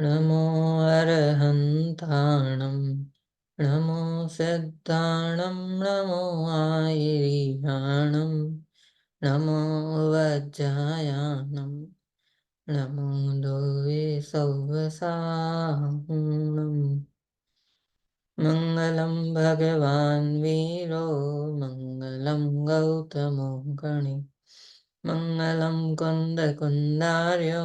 नमो अर्हन्ताणं नमो सिद्धाणं नमो आयर्याणं नमो वज्रायाणं नमो दोवे सौवसाहुणम् मङ्गलं भगवान् वीरो मङ्गलं गौतमो गणे मङ्गलं कुन्दकुन्दार्यो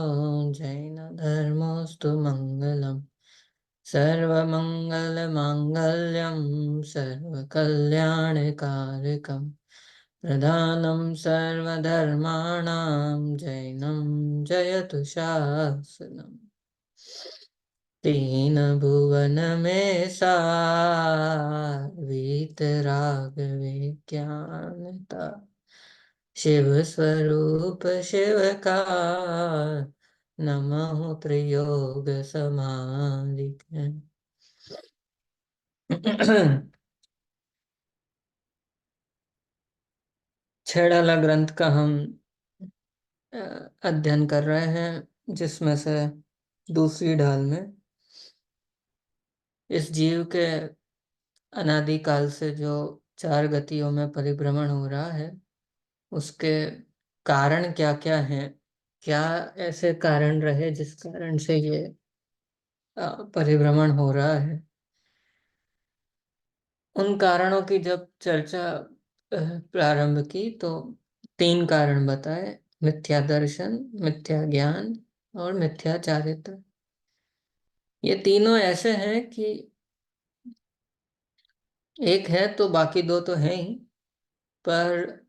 जैनधर्मोऽस्तु मङ्गलम् सर्वमङ्गलमाङ्गल्यं सर्वकल्याणकारकं प्रधानं सर्वधर्माणां जैनं जयतु शासनम् तीन भुवन में सार वीतराग विज्ञानता शिव स्वरूप शिव का नमः त्रियोग समाधिके छेड़ाला ग्रंथ का हम अध्ययन कर रहे हैं, जिसमें से दूसरी ढाल में इस जीव के अनादिकाल से जो चार गतियों में परिभ्रमण हो रहा है, उसके कारण क्या क्या हैं, क्या ऐसे कारण रहे जिस कारण से ये परिभ्रमण हो रहा है। उन कारणों की जब चर्चा प्रारंभ की तो तीन कारण बताए: मिथ्या दर्शन, मिथ्या ज्ञान और मिथ्या चारित्र। ये तीनों ऐसे हैं कि एक है तो बाकी दो तो है ही, पर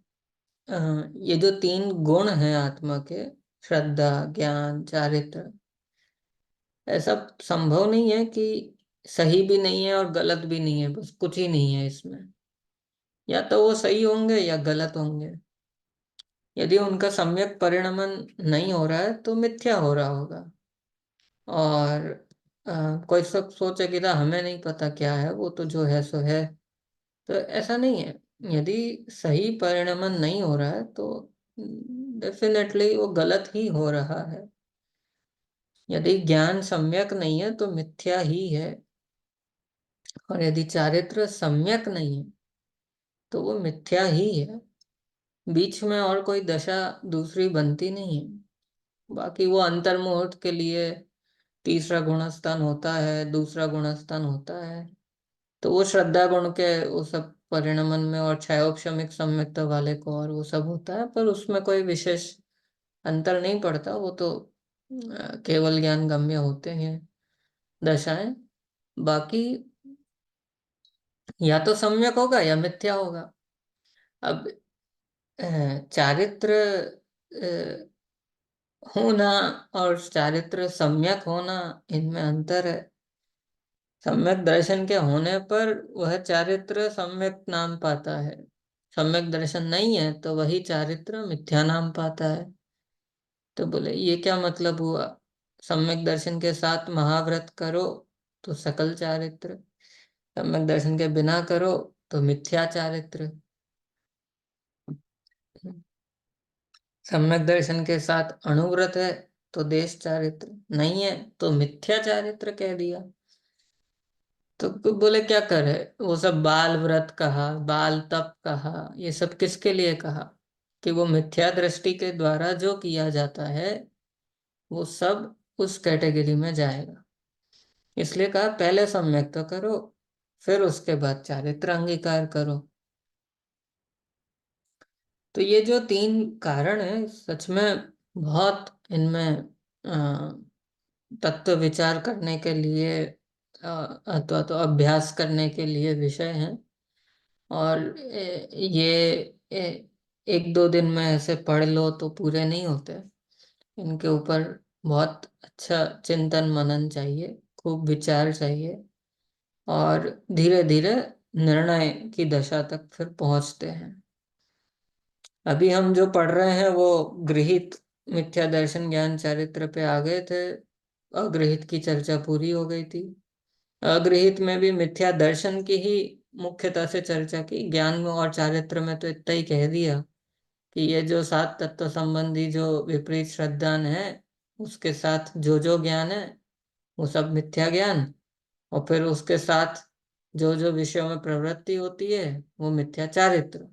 ये जो तीन गुण हैं आत्मा के, श्रद्धा, ज्ञान, चारित्र, ऐसा संभव नहीं है कि सही भी नहीं है और गलत भी नहीं है, बस कुछ ही नहीं है इसमें। या तो वो सही होंगे या गलत होंगे। यदि उनका सम्यक परिणमन नहीं हो रहा है तो मिथ्या हो रहा होगा। और कोई सब सोचेगा हमें नहीं पता क्या है, वो तो जो है सो है। तो ऐसा नहीं है। यदि सही परिणमन नहीं हो रहा है तो डेफिनेटली वो गलत ही हो रहा है। यदि ज्ञान सम्यक नहीं है तो मिथ्या ही है। और यदि चारित्र सम्यक नहीं है तो वो मिथ्या ही है। बीच में और कोई दशा दूसरी बनती नहीं है। बाकी वो अंतर्मुहूर्त के लिए तीसरा गुणस्थान होता है, दूसरा गुणस्थान होता है, तो वो श्रद्धा गुण के वो सब परिणमन में, और क्षयोपशमिक सम्यक्ता वाले को और वो सब होता है, पर उसमें कोई विशेष अंतर नहीं पड़ता। वो तो केवल ज्ञान गम्य होते हैं दशाएं। बाकी या तो सम्यक होगा या मिथ्या होगा। अब चारित्र होना और चारित्र सम्यक होना, इनमें अंतर है। सम्यक दर्शन के होने पर वह चारित्र सम्यक नाम पाता है। सम्यक दर्शन नहीं है तो वही चारित्र मिथ्या नाम पाता है। तो बोले ये क्या मतलब हुआ? सम्यक दर्शन के साथ महाव्रत करो तो सकल चारित्र, सम्यक दर्शन के बिना करो तो मिथ्या चारित्र। सम्यक दर्शन के साथ अणुव्रत है तो देश चारित्र, नहीं है तो मिथ्या चारित्र कह दिया। तो बोले क्या करे? वो सब बाल व्रत कहा, बाल तप कहा, ये सब किसके लिए कहा? कि वो मिथ्या दृष्टि के द्वारा जो किया जाता है वो सब उस कैटेगरी में जाएगा। इसलिए कहा पहले सम्यक तो करो, फिर उसके बाद चारित्र अंगीकार करो। तो ये जो तीन कारण है, सच में बहुत इनमें तत्व विचार करने के लिए अथवा तो अभ्यास करने के लिए विषय हैं। और ये एक दो दिन में ऐसे पढ़ लो तो पूरे नहीं होते। इनके ऊपर बहुत अच्छा चिंतन मनन चाहिए, खूब विचार चाहिए, और धीरे धीरे निर्णय की दशा तक फिर पहुंचते हैं। अभी हम जो पढ़ रहे हैं वो गृहीत मिथ्या दर्शन ज्ञान चारित्र पे आ गए थे। अगृहीत की चर्चा पूरी हो गई थी। अगृहीत में भी मिथ्या दर्शन की ही मुख्यतः से चर्चा की। ज्ञान में और चारित्र में तो इतना ही कह दिया कि ये जो सात तत्व संबंधी जो विपरीत श्रद्धान है, उसके साथ जो ज्ञान है वो सब मिथ्या ज्ञान, और फिर उसके साथ जो जो विषयों में प्रवृत्ति होती है वो मिथ्या चारित्र।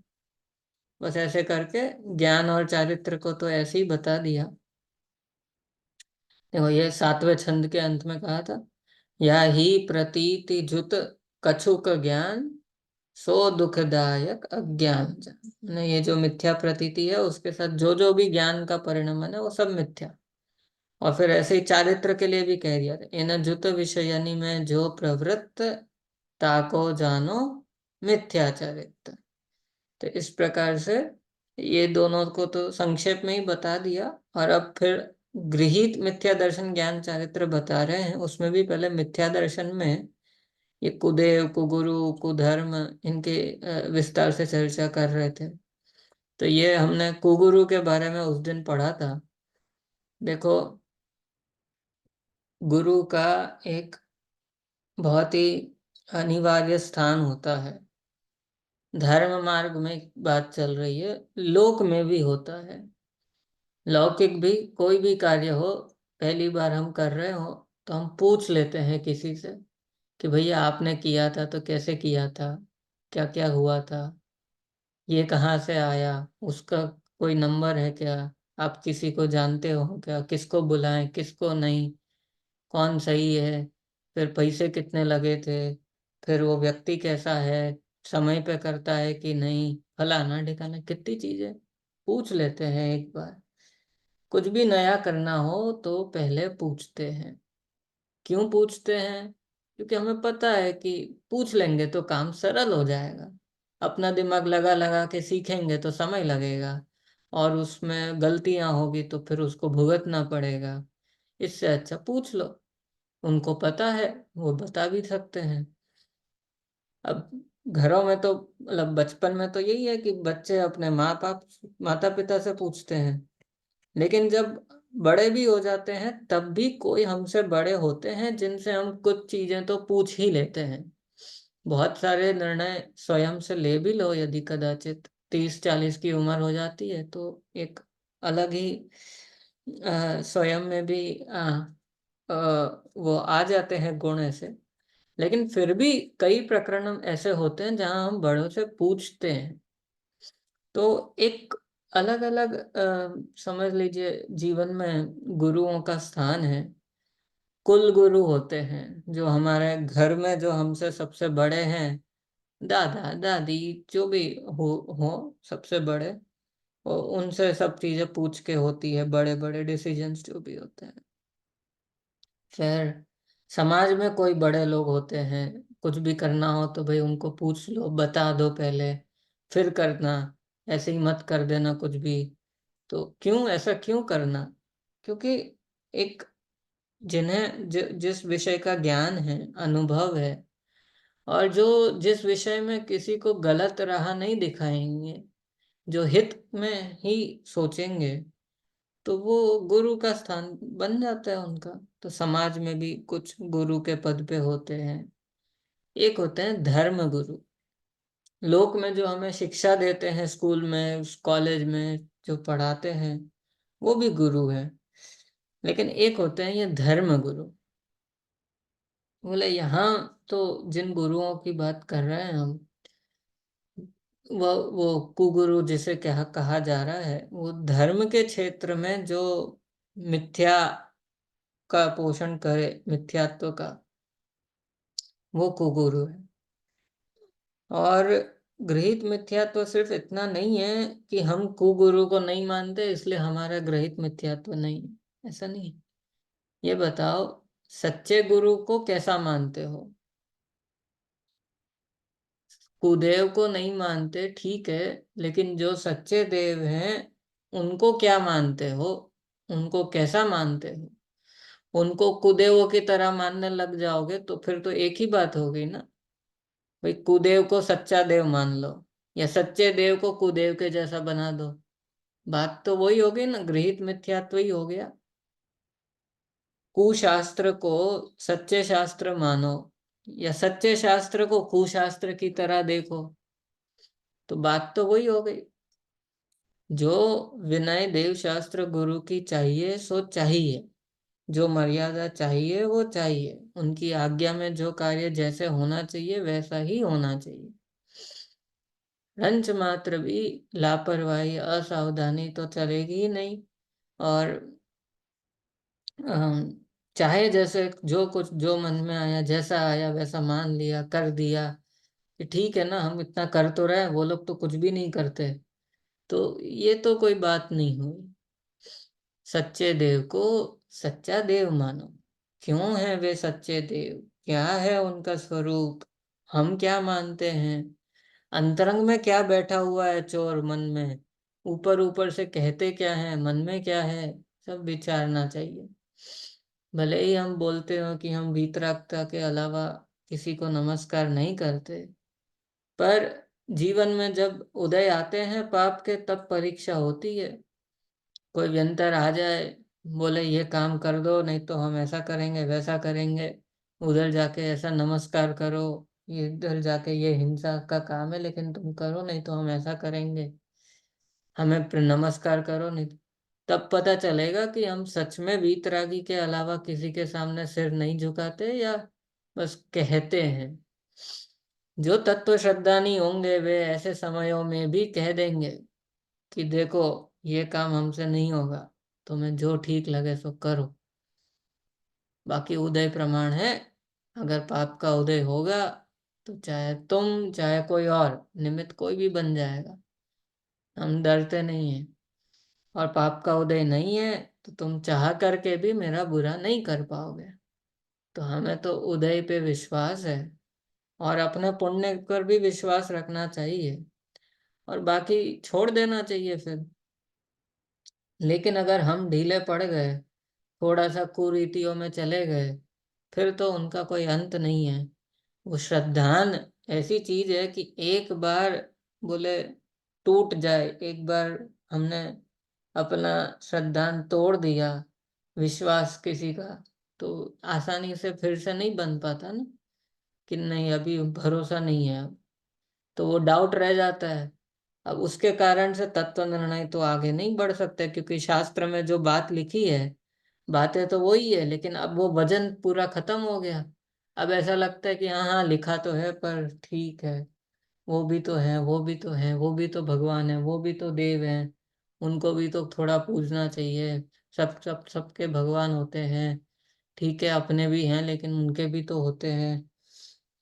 बस ऐसे करके ज्ञान और चारित्र को तो ऐसे ही बता दिया। देखो ये सातवें छंद के अंत में कहा था, या ही प्रतीति जुत कछुक ज्ञान, सो दुखदायक अज्ञान जान। ने ये जो मिथ्या प्रतीति है उसके साथ जो जो भी ज्ञान का परिणमन है वो सब मिथ्या। और फिर ऐसे ही चारित्र के लिए भी कह दिया था, इन जुत विषयनि में जो प्रवृत्त, ताको जानो मिथ्या चारित्र। तो इस प्रकार से ये दोनों को तो संक्षेप में ही बता दिया। और अब फिर गृहीत मिथ्या दर्शन ज्ञान चारित्र बता रहे हैं। उसमें भी पहले मिथ्या दर्शन में ये कुदेव कुगुरु कुधर्म इनके विस्तार से चर्चा कर रहे थे। तो ये हमने कुगुरु के बारे में उस दिन पढ़ा था। देखो, गुरु का एक बहुत ही अनिवार्य स्थान होता है। धर्म मार्ग में एक बात चल रही है, लोक में भी होता है। लौकिक भी कोई भी कार्य हो, पहली बार हम कर रहे हो तो हम पूछ लेते हैं किसी से कि भैया आपने किया था तो कैसे किया था, क्या क्या हुआ था, ये कहाँ से आया, उसका कोई नंबर है क्या, आप किसी को जानते हो क्या, किसको बुलाएं किसको नहीं, कौन सही है, फिर पैसे कितने लगे थे, फिर वो व्यक्ति कैसा है, समय पे करता है कि नहीं, फलाना ठिकाना, कितनी चीजें पूछ लेते हैं एक बार। कुछ भी नया करना हो तो पहले पूछते हैं। क्यों पूछते हैं? क्योंकि हमें पता है कि पूछ लेंगे तो काम सरल हो जाएगा। अपना दिमाग लगा लगा के सीखेंगे तो समय लगेगा, और उसमें गलतियां होगी तो फिर उसको भुगतना पड़ेगा। इससे अच्छा पूछ लो। उनको पता है, वो बता भी सकते हैं। अब घरों में तो मतलब बचपन में तो यही है कि बच्चे अपने माता पिता से पूछते हैं। लेकिन जब बड़े भी हो जाते हैं तब भी कोई हमसे बड़े होते हैं जिनसे हम कुछ चीजें तो पूछ ही लेते हैं। बहुत सारे निर्णय स्वयं से ले भी लो, यदि कदाचित 30-40 की उम्र हो जाती है तो एक अलग ही स्वयं में भी वो आ जाते हैं गुण ऐसे। लेकिन फिर भी कई प्रकरण ऐसे होते हैं जहां हम बड़ों से पूछते हैं। तो एक अलग अलग समझ लीजिए जीवन में गुरुओं का स्थान है। कुल गुरु होते हैं जो हमारे घर में जो हमसे सबसे बड़े हैं, दादा दादी जो भी हो सबसे बड़े, और उनसे सब चीजें पूछ के होती है, बड़े बड़े डिसीजंस जो भी होते हैं। फिर समाज में कोई बड़े लोग होते हैं, कुछ भी करना हो तो भाई उनको पूछ लो, बता दो पहले, फिर करना। ऐसे ही मत कर देना कुछ भी। तो क्यों ऐसा क्यों करना? क्योंकि एक जिस विषय का ज्ञान है, अनुभव है, और जो जिस विषय में किसी को गलत राह नहीं दिखाएंगे, जो हित में ही सोचेंगे, तो वो गुरु का स्थान बन जाता है उनका। तो समाज में भी कुछ गुरु के पद पे होते हैं। एक होते हैं धर्म गुरु, लोक में जो हमें शिक्षा देते हैं, स्कूल में कॉलेज में जो पढ़ाते हैं, वो भी गुरु है। लेकिन एक होते हैं ये धर्म गुरु। बोले यहाँ तो जिन गुरुओं की बात कर रहे हैं हम, वो कुगुरु जिसे कहा जा रहा है, वो धर्म के क्षेत्र में जो मिथ्या का पोषण करे, मिथ्यात्व का, वो कुगुरु है। और गृहित मिथ्यात्व सिर्फ इतना नहीं है कि हम कुगुरु को नहीं मानते इसलिए हमारा गृहित मिथ्यात्व नहीं है, ऐसा नहीं है। ये बताओ, सच्चे गुरु को कैसा मानते हो? कुदेव को नहीं मानते ठीक है, लेकिन जो सच्चे देव हैं उनको क्या मानते हो? उनको कैसा मानते हो? उनको कुदेवों की तरह मानने लग जाओगे तो फिर तो एक ही बात होगी ना। भाई कुदेव को सच्चा देव मान लो, या सच्चे देव को कुदेव के जैसा बना दो, बात तो वही होगी ना, गृहित मिथ्यात्व ही हो गया। कुशास्त्र को सच्चे शास्त्र मानो, या सच्चे शास्त्र को कुशास्त्र की तरह देखो, तो बात तो वही हो गई। जो विनय देव शास्त्र गुरु की चाहिए सो चाहिए, जो मर्यादा चाहिए वो चाहिए, उनकी आज्ञा में जो कार्य जैसे होना चाहिए वैसा ही होना चाहिए। रंच मात्र भी लापरवाही असावधानी तो चलेगी ही नहीं। और अम, चाहे जैसे जो कुछ जो मन में आया जैसा आया वैसा मान लिया कर दिया कि ठीक है ना, हम इतना कर तो रहे हैं, वो लोग तो कुछ भी नहीं करते, तो ये तो कोई बात नहीं हुई। सच्चे देव को सच्चा देव मानो। क्यों है वे सच्चे देव, क्या है उनका स्वरूप, हम क्या मानते हैं, अंतरंग में क्या बैठा हुआ है चोर मन में, ऊपर ऊपर से कहते क्या है, मन में क्या है, सब विचारना चाहिए। भले ही हम बोलते हो कि हम वीतरागता के अलावा किसी को नमस्कार नहीं करते, पर जीवन में जब उदय आते हैं पाप के तब परीक्षा होती है। कोई व्यंतर आ जाए, बोले ये काम कर दो नहीं तो हम ऐसा करेंगे वैसा करेंगे, उधर जाके ऐसा नमस्कार करो, ये इधर जाके ये हिंसा का काम है लेकिन तुम करो नहीं तो हम ऐसा करेंगे, हमें नमस्कार करो नहीं, तब पता चलेगा कि हम सच में वीतरागी के अलावा किसी के सामने सिर नहीं झुकाते या बस कहते हैं। जो तत्व श्रद्धानी होंगे वे ऐसे समयों में भी कह देंगे कि देखो ये काम हमसे नहीं होगा, तुम्हें जो ठीक लगे सो करो। बाकी उदय प्रमाण है, अगर पाप का उदय होगा तो चाहे तुम चाहे कोई और निमित्त कोई भी बन जाएगा, हम डरते नहीं हैं। और पाप का उदय नहीं है तो तुम चाह करके भी मेरा बुरा नहीं कर पाओगे। तो हमें तो उदय पे विश्वास है और अपने पुण्य पर भी विश्वास रखना चाहिए और बाकी छोड़ देना चाहिए फिर। लेकिन अगर हम ढीले पड़ गए, थोड़ा सा कुरीतियों में चले गए, फिर तो उनका कोई अंत नहीं है। वो श्रद्धान ऐसी चीज है कि एक बार बोले टूट जाए, एक बार हमने अपना श्रद्धान तोड़ दिया, विश्वास किसी का, तो आसानी से फिर से नहीं बन पाता ना, कि नहीं अभी भरोसा नहीं है अब, तो वो डाउट रह जाता है। अब उसके कारण से तत्व निर्णय तो आगे नहीं बढ़ सकते, क्योंकि शास्त्र में जो बात लिखी है, बातें तो वही है लेकिन अब वो वजन पूरा खत्म हो गया। अब ऐसा लगता है कि हाँ हाँ लिखा तो है पर ठीक है, वो भी तो है, वो भी तो है, वो भी तो भगवान है, वो भी तो देव हैं, उनको भी तो थोड़ा पूजना चाहिए। सब सब सबके भगवान होते हैं, ठीक है अपने भी हैं लेकिन उनके भी तो होते हैं।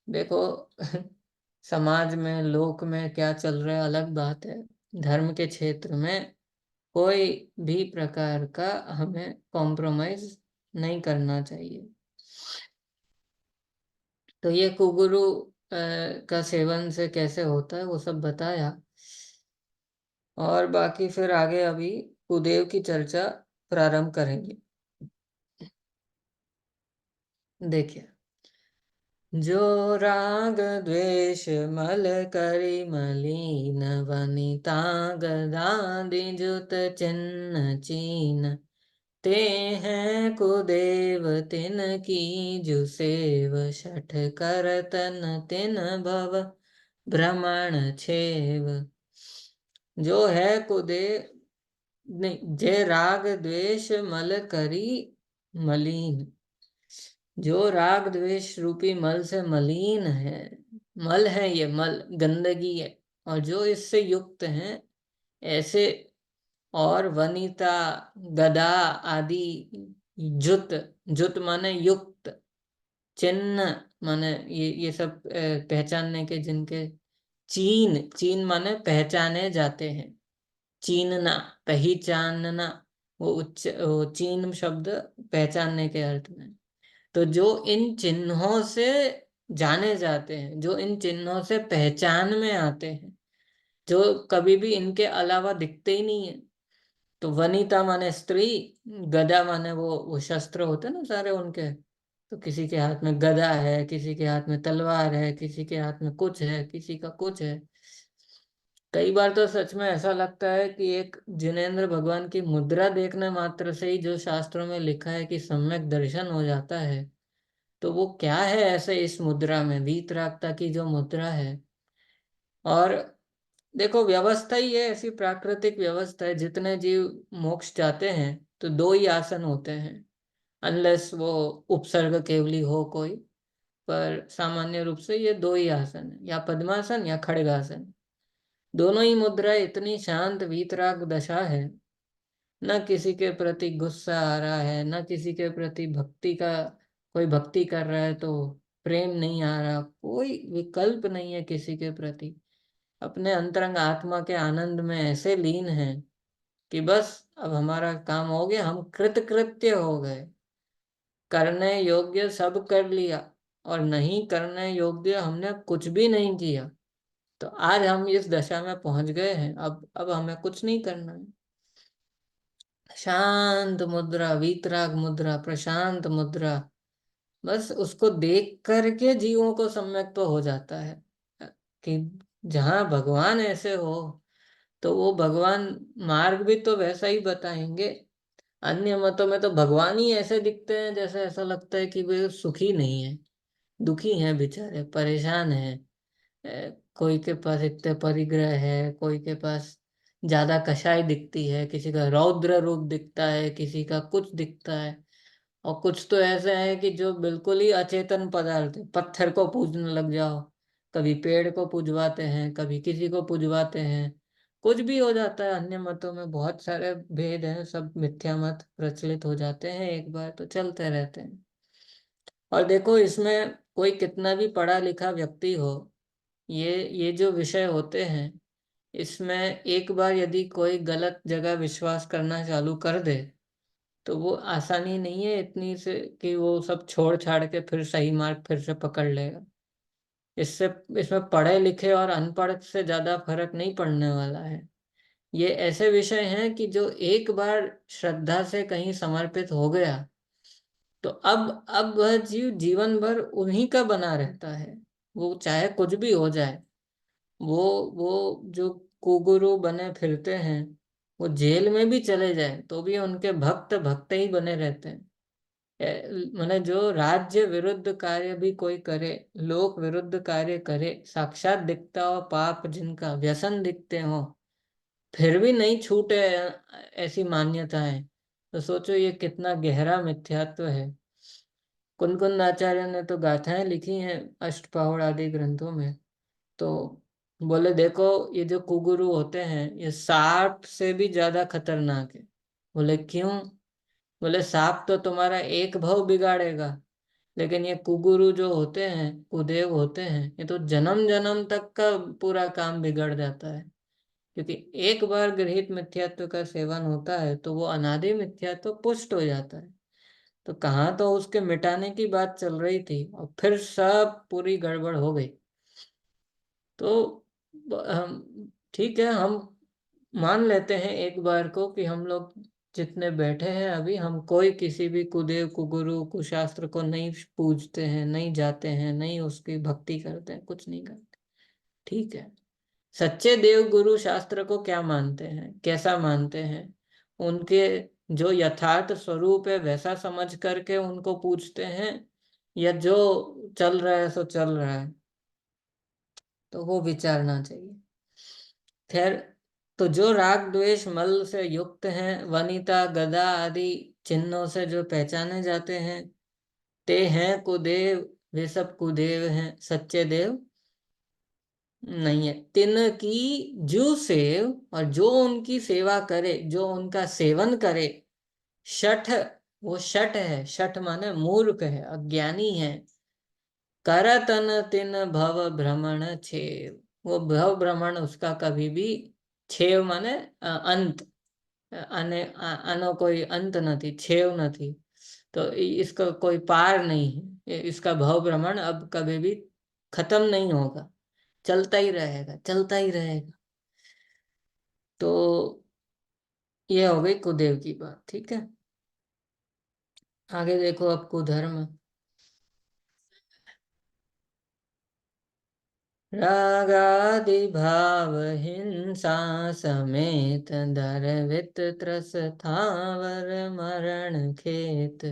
देखो समाज में लोक में क्या चल रहा है अलग बात है, धर्म के क्षेत्र में कोई भी प्रकार का हमें कॉम्प्रोमाइज नहीं करना चाहिए। तो ये कुगुरु का सेवन से कैसे होता है वो सब बताया, और बाकी फिर आगे अभी कुदेव की चर्चा प्रारंभ करेंगे। देखिए, जो राग द्वेष मल करी मलीन, वनिता गदादि जुत चिन्ह चीन, ते हैं कुदेव तिन की जु सेव, शठ करतन तिन भव भ्रमण छेव। जो है कुदेव, नहीं, जय राग द्वेष मल करी मलीन, जो राग द्वेष रूपी मल से मलिन है, मल है ये मल गंदगी है, और जो इससे युक्त हैं ऐसे, और वनिता गदा आदि जुत, जुत माने युक्त, चिन्ह माने ये सब पहचानने के जिनके, चीन चीन माने पहचाने जाते हैं, चीनना पहचानना, वो चीन शब्द पहचानने के अर्थ में। तो जो इन चिन्हों से जाने जाते हैं, जो इन चिन्हों से पहचान में आते हैं, जो कभी भी इनके अलावा दिखते ही नहीं है। तो वनिता माने स्त्री, गदा माने वो शस्त्र होते हैं ना सारे उनके, तो किसी के हाथ में गदा है, किसी के हाथ में तलवार है, किसी के हाथ में कुछ है, किसी का कुछ है। कई बार तो सच में ऐसा लगता है कि एक जिनेंद्र भगवान की मुद्रा देखने मात्र से ही जो शास्त्रों में लिखा है कि सम्यक दर्शन हो जाता है, तो वो क्या है ऐसे इस मुद्रा में, वीतरागता की जो मुद्रा है। और देखो व्यवस्था ही है ऐसी, प्राकृतिक व्यवस्था है, जितने जीव मोक्ष जाते हैं तो दो ही आसन होते हैं, अनलेस वो उपसर्ग केवली हो कोई। पर सामान्य रूप से ये दो ही आसन है, या पद्मासन या खड़गासन। दोनों ही मुद्रा इतनी शांत वीतराग दशा है, न किसी के प्रति गुस्सा आ रहा है, न किसी के प्रति भक्ति का, कोई भक्ति कर रहा है तो प्रेम नहीं आ रहा, कोई विकल्प नहीं है किसी के प्रति। अपने अंतरंग आत्मा के आनंद में ऐसे लीन है कि बस अब हमारा काम हो गया, हम कृतकृत्य हो गए, करने योग्य सब कर लिया, और नहीं करने योग्य हमने कुछ भी नहीं किया। तो आज हम इस दशा में पहुंच गए हैं, अब हमें कुछ नहीं करना है। शांत मुद्रा, वीतराग मुद्रा, प्रशांत मुद्रा, बस उसको देख करके जीवों को सम्यक तो हो जाता है कि जहाँ भगवान ऐसे हो तो वो भगवान मार्ग भी तो वैसा ही बताएंगे। अन्य मतों में तो भगवान ही ऐसे दिखते हैं जैसे ऐसा लगता है कि वे सुखी नहीं है, दुखी हैं बेचारे, परेशान हैं। कोई के पास इतने परिग्रह है, कोई के पास ज्यादा कषाय दिखती है, किसी का रौद्र रूप दिखता है, किसी का कुछ दिखता है। और कुछ तो ऐसे हैं कि जो बिल्कुल ही अचेतन पदार्थ है, पत्थर को पूजने लग जाओ, कभी पेड़ को पूजवाते हैं, कभी किसी को पूजवाते हैं, कुछ भी हो जाता है। अन्य मतों में बहुत सारे भेद हैं, सब मिथ्या मत प्रचलित हो जाते हैं, एक बार तो चलते रहते हैं। और देखो, इसमें कोई कितना भी पढ़ा लिखा व्यक्ति हो, ये जो विषय होते हैं, इसमें एक बार यदि कोई गलत जगह विश्वास करना चालू कर दे तो वो आसानी नहीं है इतनी से कि वो सब छोड़ छाड़ के फिर सही मार्ग फिर से पकड़ लेगा। इससे इसमें पढ़े लिखे और अनपढ़ से ज्यादा फर्क नहीं पड़ने वाला है। ये ऐसे विषय हैं कि जो एक बार श्रद्धा से कहीं समर्पित हो गया तो अब वह जीव जीवन भर उन्हीं का बना रहता है, वो चाहे कुछ भी हो जाए। वो वो जो कुगुरु बने फिरते हैं, वो जेल में भी चले जाए तो भी उनके भक्त भक्त ही बने रहते हैं। माने जो राज्य विरुद्ध कार्य भी कोई करे, लोक विरुद्ध कार्य करे, साक्षात दिखता हो पाप, जिनका व्यसन दिखते हो, फिर भी नहीं छूटे ऐसी मान्यताएं, तो सोचो ये कितना गहरा मिथ्यात्व है। कुंद कुंद आचार्य ने तो गाथाएं लिखी हैं अष्टपहड़ आदि ग्रंथों में। तो बोले देखो, ये जो कुगुरु होते हैं ये सांप से भी ज्यादा खतरनाक है। बोले क्यों? बोले सांप तो तुम्हारा एक भव बिगाड़ेगा, लेकिन ये कुगुरु जो होते हैं, कुदेव होते हैं, ये तो जन्म जन्म तक का पूरा काम बिगड़ जाता है। क्योंकि एक बार गृहीत मिथ्यात्व का सेवन होता है तो वो अनादि मिथ्यात्व पुष्ट हो जाता है। तो कहाँ तो उसके मिटाने की बात चल रही थी और फिर सब पूरी गड़बड़ हो गई। तो हम ठीक है, हम मान लेते हैं एक बार को कि हम लोग जितने बैठे हैं अभी, हम कोई किसी भी कुदेव कुगुरु कुशास्त्र को नहीं पूजते हैं, नहीं जाते हैं, नहीं उसकी भक्ति करते हैं, कुछ नहीं करते। ठीक है, सच्चे देव गुरु शास्त्र को क्या मानते हैं, कैसा मानते हैं, उनके जो यथार्थ स्वरूप है वैसा समझ करके उनको पूछते हैं, या जो चल रहा है सो चल रहा है, तो वो विचारना चाहिए। खैर, तो जो राग द्वेष मल से युक्त हैं, वनिता गदा आदि चिन्हों से जो पहचाने जाते हैं, ते हैं कुदेव, वे सब कुदेव हैं, सच्चे देव नहीं है। तिन की जो सेव, और जो उनकी सेवा करे, जो उनका सेवन करे, शठ, वो शठ है, शठ माने मूर्ख है, अज्ञानी है। करतन तिन भव भ्रमण छेव, वो भव भ्रमण उसका कभी भी, छेव माने अंत, अनो कोई अंत नहीं, छेव नहीं, तो इसका कोई पार नहीं है, इसका भव भ्रमण अब कभी भी खत्म नहीं होगा, चलता ही रहेगा, चलता ही रहेगा। तो ये हो गई कुदेव की बात, ठीक है। आगे देखो अब कुधर्म। रागादि भाव हिंसा समेत, दरवित त्रस थावर मरण खेत,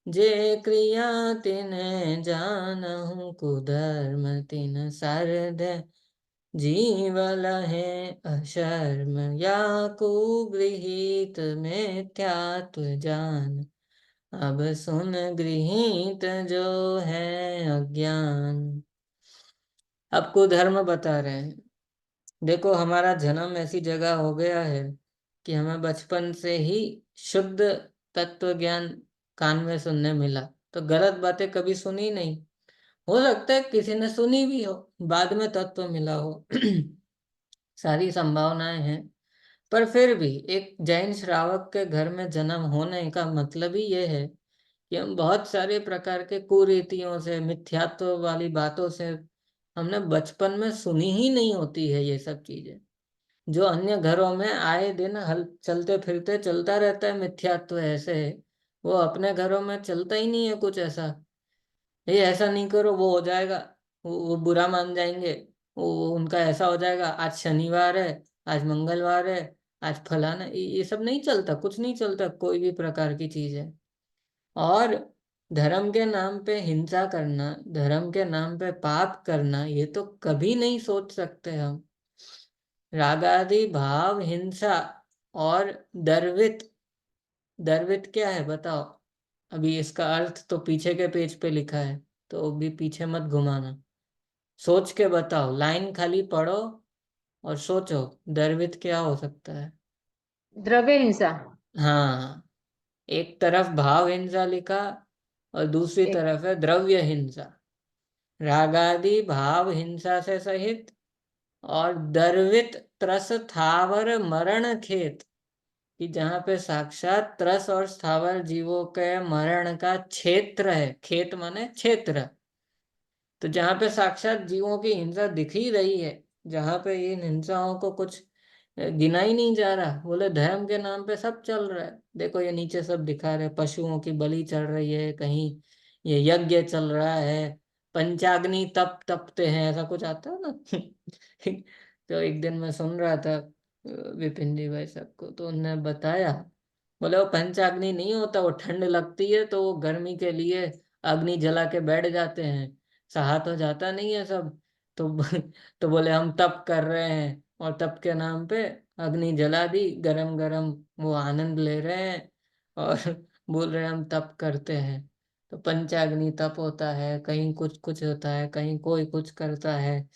जे क्रिया तिन्ह जानहु, कुधर्म तिन सरद जीवल है अशर्म, या कुगृहीत मिथ्यात्व जान, अब सुन गृहीत जो है अज्ञान। अब कुधर्म बता रहे हैं। देखो, हमारा जन्म ऐसी जगह हो गया है कि हमें बचपन से ही शुद्ध तत्व ज्ञान कान में सुनने मिला, तो गलत बातें कभी सुनी नहीं। हो सकता है किसी ने सुनी भी हो, बाद में तत्व मिला हो। सारी संभावनाएं हैं। पर फिर भी एक जैन श्रावक के घर में जन्म होने का मतलब ही ये है कि हम बहुत सारे प्रकार के कुरीतियों से, मिथ्यात्व वाली बातों से हमने बचपन में सुनी ही नहीं होती है। ये सब चीजें जो अन्य घरों में आए दिन हल चलते फिरते चलता रहता है, मिथ्यात्व ऐसे है, वो अपने घरों में चलता ही नहीं है कुछ ऐसा। ये ऐसा नहीं करो, वो हो जाएगा, वो बुरा मान जाएंगे, वो उनका ऐसा हो जाएगा, आज शनिवार है, आज मंगलवार है, आज फलाना, ये सब नहीं चलता, कुछ नहीं चलता, कोई भी प्रकार की चीज है। और धर्म के नाम पे हिंसा करना, धर्म के नाम पे पाप करना, ये तो कभी नहीं सोच सकते हम। रागादि भाव हिंसा और द्रवित। द्रवित क्या है बताओ? अभी इसका अर्थ तो पीछे के पेज पे लिखा है, तो भी पीछे मत घुमाना। सोच के बताओ, लाइन खाली पढ़ो और सोचो, द्रवित क्या हो सकता है? द्रव्य हिंसा। हाँ, एक तरफ भाव हिंसा लिखा और दूसरी एक तरफ है द्रव्य हिंसा। रागादि भाव हिंसा से सहित और द्रवित त्रस थावर मरण खेत, कि जहाँ पे साक्षात त्रस और स्थावर जीवों के मरण का क्षेत्र है। खेत माने क्षेत्र। तो जहाँ पे साक्षात जीवों की हिंसा दिख ही रही है, जहाँ पे इन हिंसाओं को कुछ गिना ही नहीं जा रहा, बोले धर्म के नाम पे सब चल रहा है। देखो ये नीचे सब दिखा रहे, पशुओं की बलि चढ़ रही है कहीं, ये यज्ञ चल रहा है, पंचाग्नि तप तपते हैं, ऐसा कुछ आता है ना। तो एक दिन मैं सुन रहा था विपिन जी भाई सबको, तो उन्होंने बताया, बोले वो पंचाग्नि नहीं होता, वो ठंड लगती है तो वो गर्मी के लिए अग्नि जला के बैठ जाते हैं, सहा तो जाता नहीं है सब। तो तो बोले हम तप कर रहे हैं और तप के नाम पे अग्नि जला दी, गरम गरम वो आनंद ले रहे हैं और बोल रहे हैं हम तप करते हैं। तो पंचाग्नि तप होता है, कहीं कुछ कुछ होता है, कहीं कोई कुछ करता है।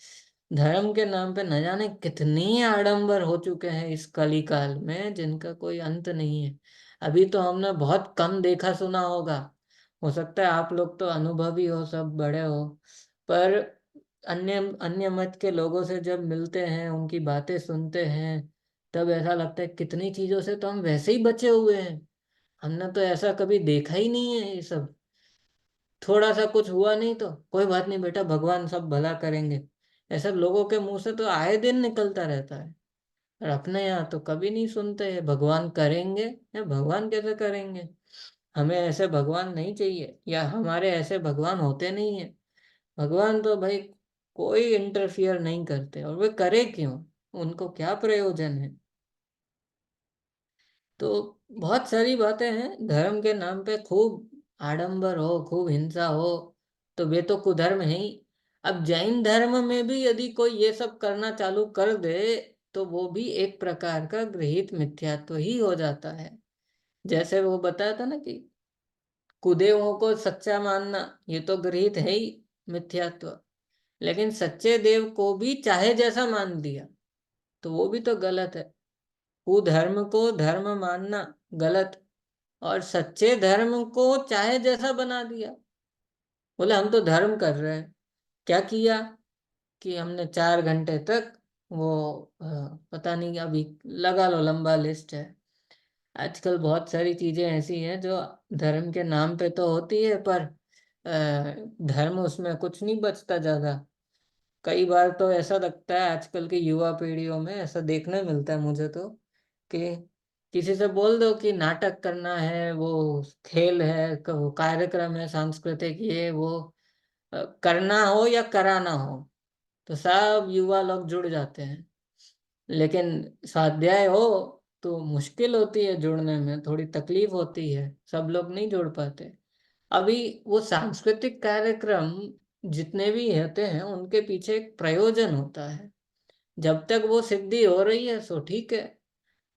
धर्म के नाम पे न जाने कितनी आडंबर हो चुके हैं इस कली काल में, जिनका कोई अंत नहीं है। अभी तो हमने बहुत कम देखा सुना होगा, हो सकता है आप लोग तो अनुभवी हो, सब बड़े हो, पर अन्य अन्य मत के लोगों से जब मिलते हैं, उनकी बातें सुनते हैं, तब ऐसा लगता है कितनी चीजों से तो हम वैसे ही बचे हुए हैं। हमने तो ऐसा कभी देखा ही नहीं है ये सब। थोड़ा सा कुछ हुआ नहीं तो कोई बात नहीं बेटा, भगवान सब भला करेंगे, ऐसा लोगों के मुंह से तो आए दिन निकलता रहता है। और अपने यहाँ तो कभी नहीं सुनते हैं भगवान करेंगे, या भगवान कैसे करेंगे? हमें ऐसे भगवान नहीं चाहिए, या हमारे ऐसे भगवान होते नहीं है। भगवान तो भाई कोई इंटरफियर नहीं करते, और वे करे क्यों? उनको क्या प्रयोजन है? तो बहुत सारी बातें हैं, धर्म के नाम पे खूब आडंबर हो, खूब हिंसा हो, तो वे तो कुधर्म है ही। अब जैन धर्म में भी यदि कोई ये सब करना चालू कर दे, तो वो भी एक प्रकार का गृहीत मिथ्यात्व ही हो जाता है। जैसे वो बताया था ना कि कुदेवों को सच्चा मानना, ये तो गृहीत है ही मिथ्यात्व। लेकिन सच्चे देव को भी चाहे जैसा मान दिया, तो वो भी तो गलत है। कुधर्म को धर्म मानना गलत, और सच्चे धर्म को चाहे जैसा बना दिया। बोले हम तो धर्म कर रहे हैं, क्या किया कि हमने 4 घंटे तक वो पता नहीं, अभी लगा लो, लंबा लिस्ट है। आजकल बहुत सारी चीजें ऐसी हैं जो धर्म के नाम पे तो होती है, पर धर्म उसमें कुछ नहीं बचता ज्यादा। कई बार तो ऐसा लगता है आजकल की युवा पीढ़ियों में ऐसा देखने मिलता है मुझे तो, कि किसी से बोल दो कि नाटक करना है, वो खेल है, वो कार्यक्रम है सांस्कृतिक, ये वो करना हो या कराना हो, तो सब युवा लोग जुड़ जाते हैं। लेकिन स्वाध्याय हो तो मुश्किल होती है जुड़ने में, थोड़ी तकलीफ होती है, सब लोग नहीं जुड़ पाते। अभी वो सांस्कृतिक कार्यक्रम जितने भी होते हैं, उनके पीछे एक प्रयोजन होता है। जब तक वो सिद्धि हो रही है सो ठीक है।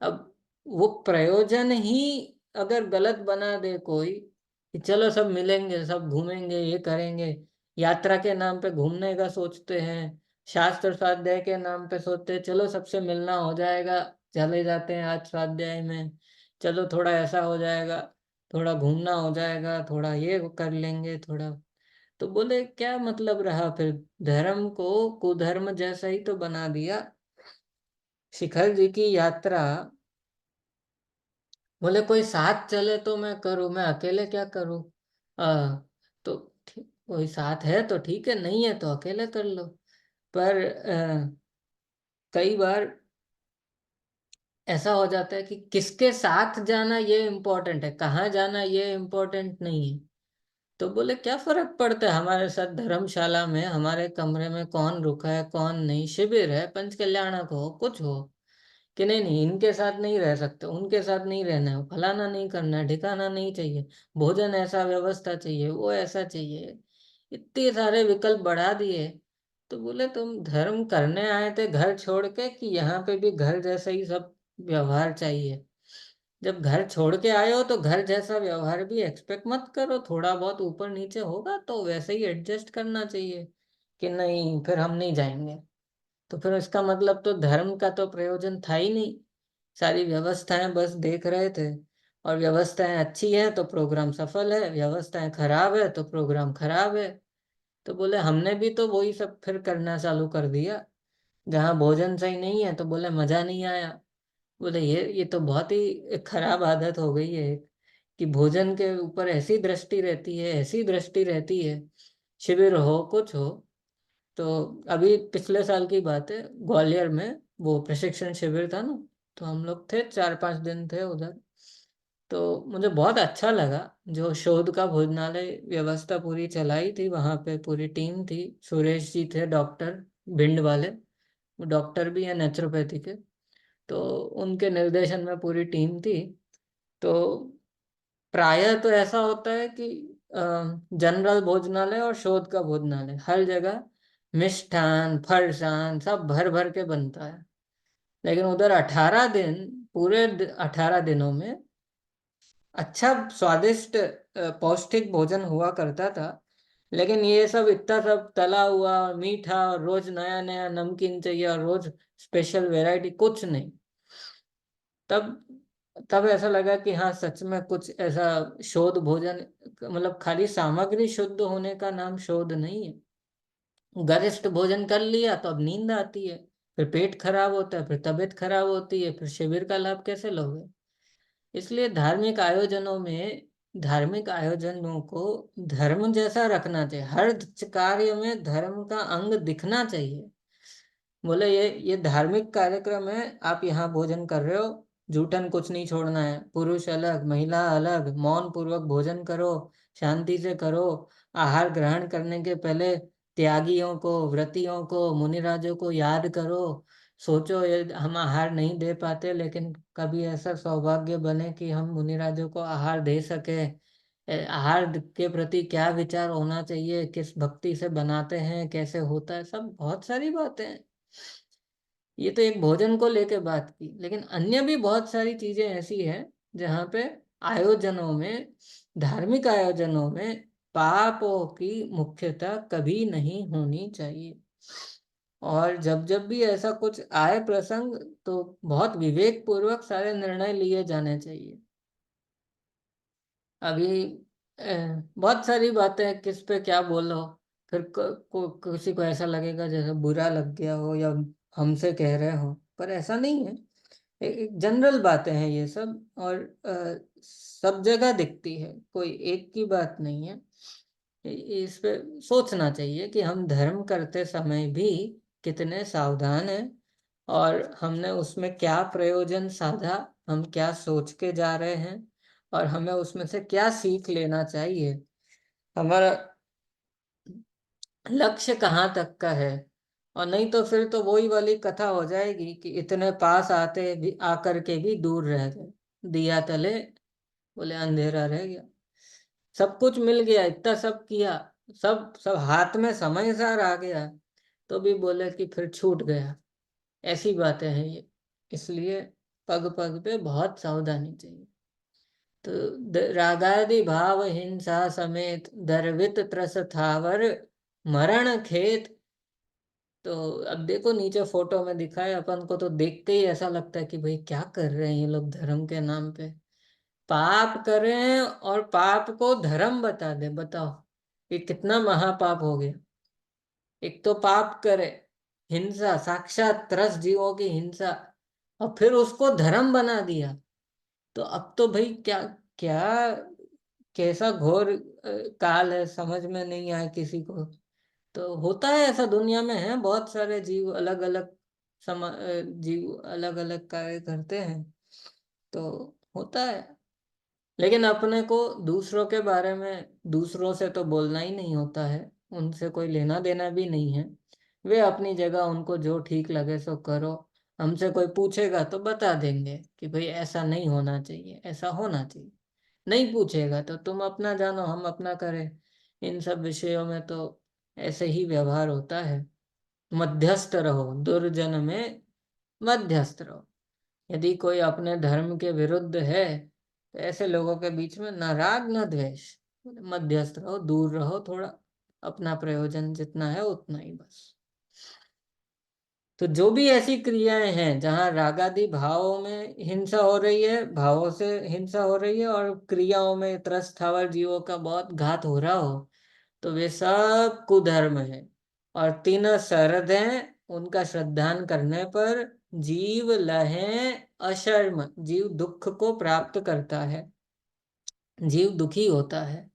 अब वो प्रयोजन ही अगर गलत बना दे कोई, कि चलो सब मिलेंगे, सब घूमेंगे, ये करेंगे। यात्रा के नाम पे घूमने का सोचते हैं, शास्त्र स्वाध्याय के नाम पे सोचते हैं चलो सबसे मिलना हो जाएगा, चले जाते हैं आज स्वाध्याय में, चलो थोड़ा ऐसा हो जाएगा, थोड़ा घूमना हो जाएगा, थोड़ा ये कर लेंगे थोड़ा। तो बोले क्या मतलब रहा फिर, धर्म को कुधर्म जैसा ही तो बना दिया। शिखर जी की यात्रा, बोले कोई साथ चले तो मैं करूं, मैं अकेले क्या करूं। तो कोई साथ है तो ठीक है, नहीं है तो अकेले कर लो। पर कई बार ऐसा हो जाता है कि किसके साथ जाना ये इम्पोर्टेंट है, कहाँ जाना ये इम्पोर्टेंट नहीं है। तो बोले क्या फर्क पड़ता है, हमारे साथ धर्मशाला में हमारे कमरे में कौन रुका है कौन नहीं, शिविर है पंच कल्याणक हो कुछ हो, कि नहीं नहीं इनके साथ नहीं रह सकते, उनके साथ नहीं रहना है, फलाना नहीं करना है, ठिकाना नहीं चाहिए, भोजन ऐसा व्यवस्था चाहिए, वो ऐसा चाहिए, इतने सारे विकल्प बढ़ा दिए। तो बोले तुम धर्म करने आए थे घर छोड़ के, कि यहाँ पे भी घर जैसा ही सब व्यवहार चाहिए। जब घर छोड़ के आए हो तो घर जैसा व्यवहार भी एक्सपेक्ट मत करो, थोड़ा बहुत ऊपर नीचे होगा तो वैसे ही एडजस्ट करना चाहिए, कि नहीं फिर हम नहीं जाएंगे। तो फिर इसका मतलब तो धर्म का तो प्रयोजन था ही नहीं, सारी व्यवस्थाएं बस देख रहे थे। और व्यवस्थाएं अच्छी है तो प्रोग्राम सफल है, व्यवस्थाएं खराब है तो प्रोग्राम खराब है। तो बोले हमने भी तो वही सब फिर करना चालू कर दिया, जहाँ भोजन सही नहीं है तो बोले मजा नहीं आया। बोले ये तो बहुत ही खराब आदत हो गई है, कि भोजन के ऊपर ऐसी दृष्टि रहती है, ऐसी दृष्टि रहती है, शिविर हो कुछ हो। तो अभी पिछले साल की बात है, ग्वालियर में वो प्रशिक्षण शिविर था ना, तो हम लोग थे 4-5 दिन थे उधर। तो मुझे बहुत अच्छा लगा, जो शोध का भोजनालय व्यवस्था पूरी चलाई थी, वहाँ पे पूरी टीम थी। सुरेश जी थे डॉक्टर, भिंड वाले, वो डॉक्टर भी है नेचुरोपैथी के। तो उनके निर्देशन में पूरी टीम थी। तो प्रायः तो ऐसा होता है कि जनरल भोजनालय और शोध का भोजनालय हर जगह मिष्ठान फरसान सब भर भर के बनता है। लेकिन उधर 18 दिन, पूरे 18 दिनों में अच्छा स्वादिष्ट पौष्टिक भोजन हुआ करता था। लेकिन ये सब इतना सब तला हुआ और मीठा और रोज नया नया नमकीन चाहिए और रोज स्पेशल वैरायटी कुछ नहीं। तब तब ऐसा लगा कि हाँ सच में कुछ ऐसा शोध भोजन, मतलब खाली सामग्री शुद्ध होने का नाम शोध नहीं है। गरिष्ठ भोजन कर लिया तो अब नींद आती है, फिर पेट खराब होता है, फिर तबीयत खराब होती है, फिर शिविर का लाभ कैसे लोगे। इसलिए धार्मिक आयोजनों को धर्म जैसा रखना चाहिए, हर कार्य में धर्म का अंग दिखना चाहिए। बोले ये धार्मिक कार्यक्रम है, आप यहाँ भोजन कर रहे हो, जूठन कुछ नहीं छोड़ना है, पुरुष अलग महिला अलग, मौन पूर्वक भोजन करो, शांति से करो। आहार ग्रहण करने के पहले त्यागियों को, व्रतियों को, मुनिराजों को याद करो। सोचो ये हम आहार नहीं दे पाते, लेकिन कभी ऐसा सौभाग्य बने कि हम मुनिराजों को आहार दे सके। आहार के प्रति क्या विचार होना चाहिए, किस भक्ति से बनाते हैं, कैसे होता है, सब बहुत सारी बातें हैं। ये तो एक भोजन को लेके बात की, लेकिन अन्य भी बहुत सारी चीजें ऐसी हैं जहाँ पे आयोजनों में, धार्मिक आयोजनों में पापों की मुख्यता कभी नहीं होनी चाहिए। और जब जब भी ऐसा कुछ आए प्रसंग, तो बहुत विवेक पूर्वक सारे निर्णय लिए जाने चाहिए। अभी बहुत सारी बातें हैं, किस पे क्या बोलो, फिर किसी को ऐसा लगेगा जैसे बुरा लग गया हो या हमसे कह रहे हो, पर ऐसा नहीं है। एक जनरल बातें हैं ये सब, और सब जगह दिखती है, कोई एक की बात नहीं है। इस पे सोचना चाहिए कि हम धर्म करते समय भी कितने सावधान हैं, और हमने उसमें क्या प्रयोजन साधा, हम क्या सोच के जा रहे हैं, और हमें उसमें से क्या सीख लेना चाहिए, हमारा लक्ष्य कहाँ तक का है। और नहीं तो फिर तो वही वाली कथा हो जाएगी कि इतने पास आते भी आकर के भी दूर रह गए, दिया तले बोले अंधेरा रह गया। सब कुछ मिल गया, इतना सब किया, सब सब हाथ में समय सार आ गया, तो भी बोले कि फिर छूट गया। ऐसी बातें हैं ये। इसलिए पग पग पे बहुत सावधानी चाहिए। तो रागादि भाव हिंसा समेत दर्वित त्रस थावर मरण खेत। तो अब देखो नीचे फोटो में दिखाया, अपन को तो देखते ही ऐसा लगता है कि भाई क्या कर रहे हैं ये लोग धर्म के नाम पे, पाप करें और पाप को धर्म बता दे। बताओ ये कितना महापाप हो गया। एक तो पाप करे, हिंसा, साक्षात त्रस्त जीवों की हिंसा, और फिर उसको धर्म बना दिया। तो अब तो भाई क्या, क्या कैसा घोर काल है, समझ में नहीं आया किसी को। तो होता है ऐसा, दुनिया में है बहुत सारे जीव, अलग अलग जीव अलग अलग कार्य करते हैं, तो होता है। लेकिन अपने को दूसरों के बारे में, दूसरों से तो बोलना ही नहीं होता है, उनसे कोई लेना देना भी नहीं है। वे अपनी जगह, उनको जो ठीक लगे सो करो। हमसे कोई पूछेगा तो बता देंगे कि भाई ऐसा नहीं होना चाहिए, ऐसा होना चाहिए। नहीं पूछेगा तो तुम अपना जानो, हम अपना करें। इन सब विषयों में तो ऐसे ही व्यवहार होता है। मध्यस्थ रहो, दुर्जन में मध्यस्थ रहो। यदि कोई अपने धर्म के विरुद्ध है तो ऐसे लोगों के बीच में न राग न द्वेष, मध्यस्थ रहो, दूर रहो थोड़ा, अपना प्रयोजन जितना है उतना ही बस। तो जो भी ऐसी क्रियाएं हैं जहाँ रागादि भावों में हिंसा हो रही है, भावों से हिंसा हो रही है, और क्रियाओं में त्रस्त स्थावर जीवों का बहुत घात हो रहा हो, तो वे सब कुधर्म है। और तीनों शरद हैं, उनका श्रद्धान करने पर जीव लहें अशर्म, जीव दुख को प्राप्त करता है, जीव दुखी होता है।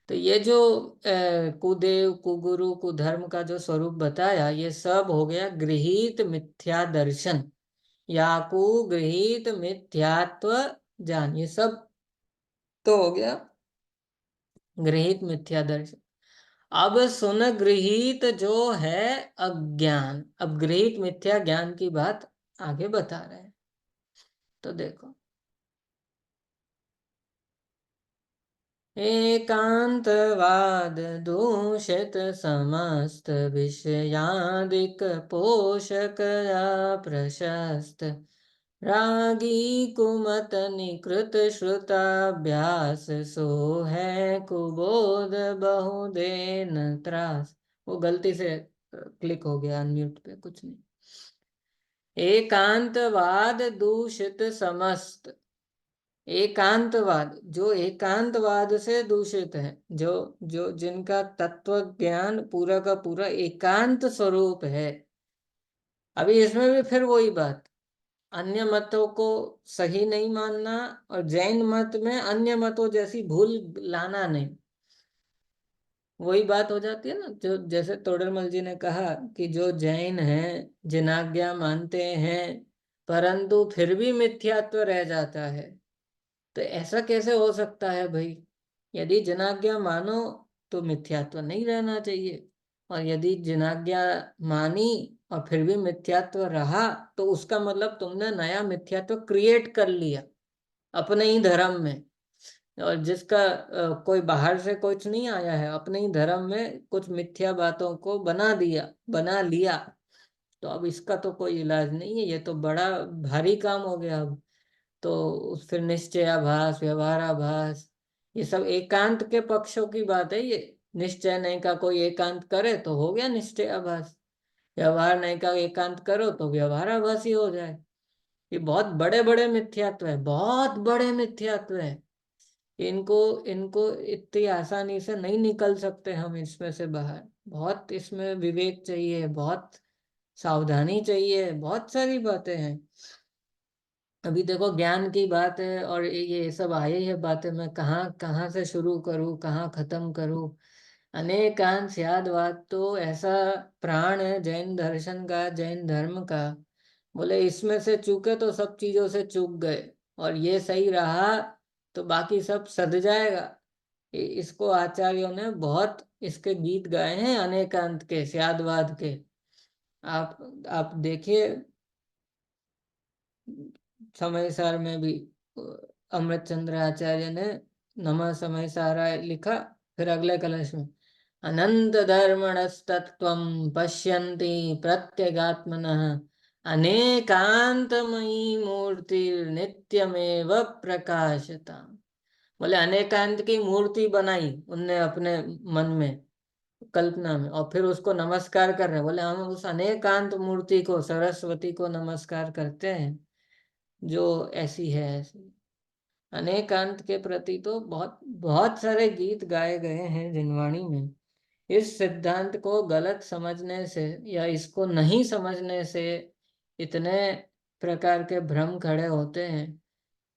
तो ये जो कुदेव कुगुरु कुधर्म का जो स्वरूप बताया, ये सब हो गया गृहीत मिथ्या दर्शन, या कुगृहीत मिथ्यात्व ज्ञान, ये सब तो हो गया गृहीत मिथ्या दर्शन। अब सुन गृहीत जो है अज्ञान, अब गृहीत मिथ्या ज्ञान की बात आगे बता रहे हैं। तो देखो, एकांतवाद दूषित समस्त विषयादिक पोषक प्रशस्त, रागी कुमत निकृत श्रुताभ्यास, सो है कुबोध बहुदेन त्रास। वो गलती से क्लिक हो गया अनम्यूट पे, कुछ नहीं। एकांतवाद दूषित समस्त, एकांतवाद, जो एकांतवाद से दूषित है, जो जो जिनका तत्व ज्ञान पूरा का पूरा एकांत स्वरूप है। अभी इसमें भी फिर वही बात, अन्य मतों को सही नहीं मानना, और जैन मत में अन्य मतों जैसी भूल लाना नहीं। वही बात हो जाती है ना, जो जैसे तोडरमल जी ने कहा कि जो जैन हैं, जिनाज्ञा मानते हैं, परंतु फिर भी मिथ्यात्व रह जाता है। तो ऐसा कैसे हो सकता है भाई? यदि जिनाज्ञा मानो तो मिथ्यात्व नहीं रहना चाहिए, और यदि जिनाज्ञा मानी और फिर भी मिथ्यात्व रहा, तो उसका मतलब तुमने नया मिथ्यात्व क्रिएट कर लिया अपने ही धर्म में। और जिसका कोई बाहर से कुछ नहीं आया है, अपने ही धर्म में कुछ मिथ्या बातों को बना दिया, बना लिया। तो अब इसका तो कोई इलाज नहीं है, ये तो बड़ा भारी काम हो गया अब। तो फिर निश्चयाभास, व्यवहाराभास, ये सब एकांत के पक्षों की बात है। ये निश्चय नहीं का कोई एकांत करे तो हो गया निश्चयाभास, व्यवहार नहीं का एकांत करो तो व्यवहाराभास ही हो जाए। ये बहुत बड़े बड़े मिथ्यात्व है, बहुत बड़े मिथ्यात्व है। इनको इनको इतनी आसानी से नहीं निकल सकते हम इसमें से बाहर। बहुत इसमें विवेक चाहिए, बहुत सावधानी चाहिए, बहुत सारी बातें हैं। अभी देखो ज्ञान की बात है, और ये सब आए है बातें, मैं कहाँ कहाँ से शुरू करूँ, कहाँ खत्म करूँ। अनेकांश यादवाद तो ऐसा प्राण है जैन दर्शन का, जैन धर्म का। बोले इसमें से चूके तो सब चीजों से चूक गए, और ये सही रहा तो बाकी सब सध जाएगा। इसको आचार्यों ने बहुत इसके गीत गाए हैं, अनेकांत के, स्यादवाद के। आप देखिए, समय सार में भी अमृत चंद्र आचार्य ने नमः समय सारा लिखा। फिर अगले कलश में अनंत धर्मणस्तत्त्वं पश्यन्ति प्रत्यगात्मनः, अनेकांतमयी मूर्ति नित्यमेव प्रकाशता। बोले अनेकांत की मूर्ति बनाई उनने अपने मन में, कल्पना में, और फिर उसको नमस्कार कर रहे हैं। बोले हम उस अनेकांत मूर्ति को, सरस्वती को नमस्कार करते हैं जो ऐसी है ऐसी। अनेकांत के प्रति तो बहुत बहुत सारे गीत गाए गए हैं जिनवाणी में। इस सिद्धांत को गलत समझने से या इसको नहीं समझने से इतने प्रकार के भ्रम खड़े होते हैं।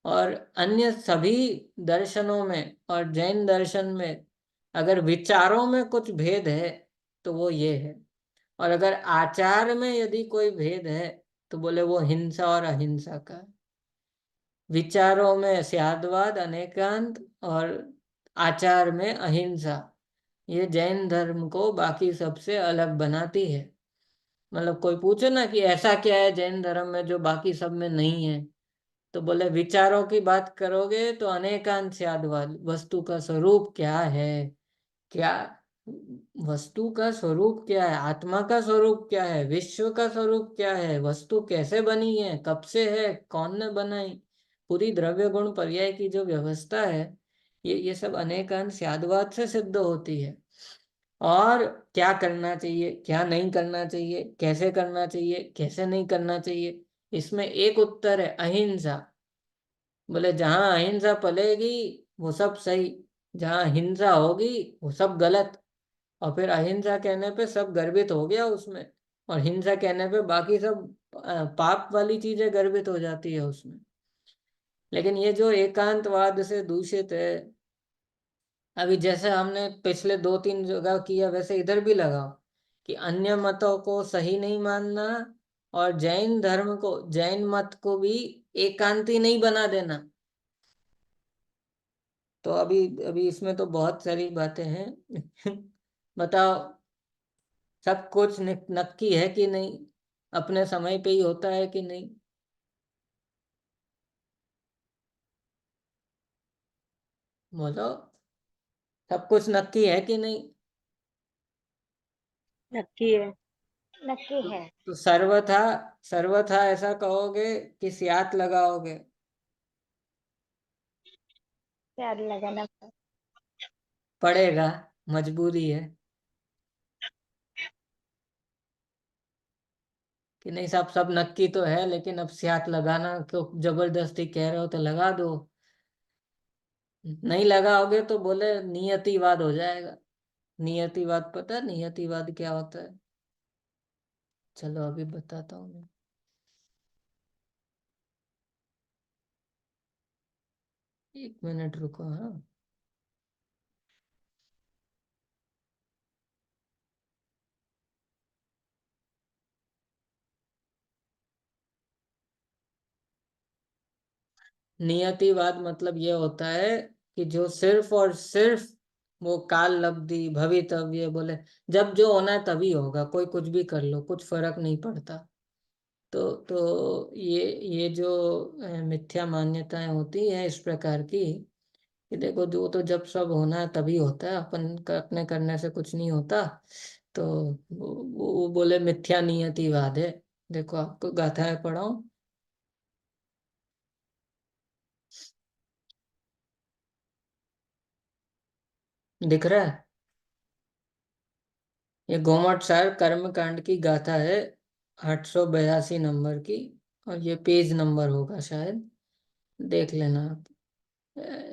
और अन्य सभी दर्शनों में और जैन दर्शन में अगर विचारों में कुछ भेद है तो वो ये है। और अगर आचार में यदि कोई भेद है तो बोले वो हिंसा और अहिंसा का है। विचारों में स्यादवाद अनेकांत और आचार में अहिंसा, ये जैन धर्म को बाकी सबसे अलग बनाती है। मतलब कोई पूछे ना कि ऐसा क्या है जैन धर्म में जो बाकी सब में नहीं है, तो बोले विचारों की बात करोगे तो अनेकांत स्यादवाद, वस्तु का स्वरूप क्या है, क्या वस्तु का स्वरूप क्या है, आत्मा का स्वरूप क्या है, विश्व का स्वरूप क्या है, वस्तु कैसे बनी है, कब से है, कौन ने बनाई, पूरी द्रव्य गुण पर्याय की जो व्यवस्था है, ये सब अनेकांत स्यादवाद से सिद्ध होती है। और क्या करना चाहिए, क्या नहीं करना चाहिए, कैसे करना चाहिए, कैसे नहीं करना चाहिए, इसमें एक उत्तर है अहिंसा। बोले जहां अहिंसा पलेगी वो सब सही, जहां हिंसा होगी वो सब गलत। और फिर अहिंसा कहने पे सब गर्वित हो गया उसमें, और हिंसा कहने पे बाकी सब पाप वाली चीजें गर्वित हो जाती है उसमें। लेकिन ये जो एकांतवाद से दूषित है, अभी जैसे हमने पिछले 2-3 जगह किया वैसे इधर भी लगाओ कि अन्य मतों को सही नहीं मानना, और जैन धर्म को, जैन मत को भी एकांती नहीं बना देना। तो अभी अभी इसमें तो बहुत सारी बातें हैं। बताओ, सब कुछ नक्की है कि नहीं, अपने समय पे ही होता है कि नहीं? बोलो, सब कुछ नक्की है कि नहीं? नक्की है। नक्की तो, है। तो सर्वथा, सर्वथा ऐसा कहोगे कि सियात लगाओगे? प्यार लगाना। पड़ेगा, मजबूरी है कि नहीं। सब सब नक्की तो है लेकिन अब सियात लगाना क्यों जबरदस्ती कह रहे हो, तो लगा दो। नहीं लगाओगे तो बोले नियतिवाद हो जाएगा। नियतिवाद पता है नियतिवाद क्या होता है? चलो अभी बताता हूँ मैं। 1 मिनट रुको, हाँ। नियतिवाद मतलब ये होता है कि जो सिर्फ और सिर्फ वो काल लब्धि भवितव्य, बोले जब जो होना है तभी होगा, कोई कुछ भी कर लो कुछ फर्क नहीं पड़ता। तो ये जो मिथ्या मान्यताएं होती है इस प्रकार की, कि देखो जो तो जब सब होना है तभी होता है, अपने करने से कुछ नहीं होता। तो वो बोले मिथ्या नियतिवाद है। देखो आपको गाथाएं पढ़ाऊं, दिख रहा है? ये गोमट सार कर्म कांड की गाथा है, 882 नंबर की, और ये पेज नंबर होगा शायद, देख लेना आप,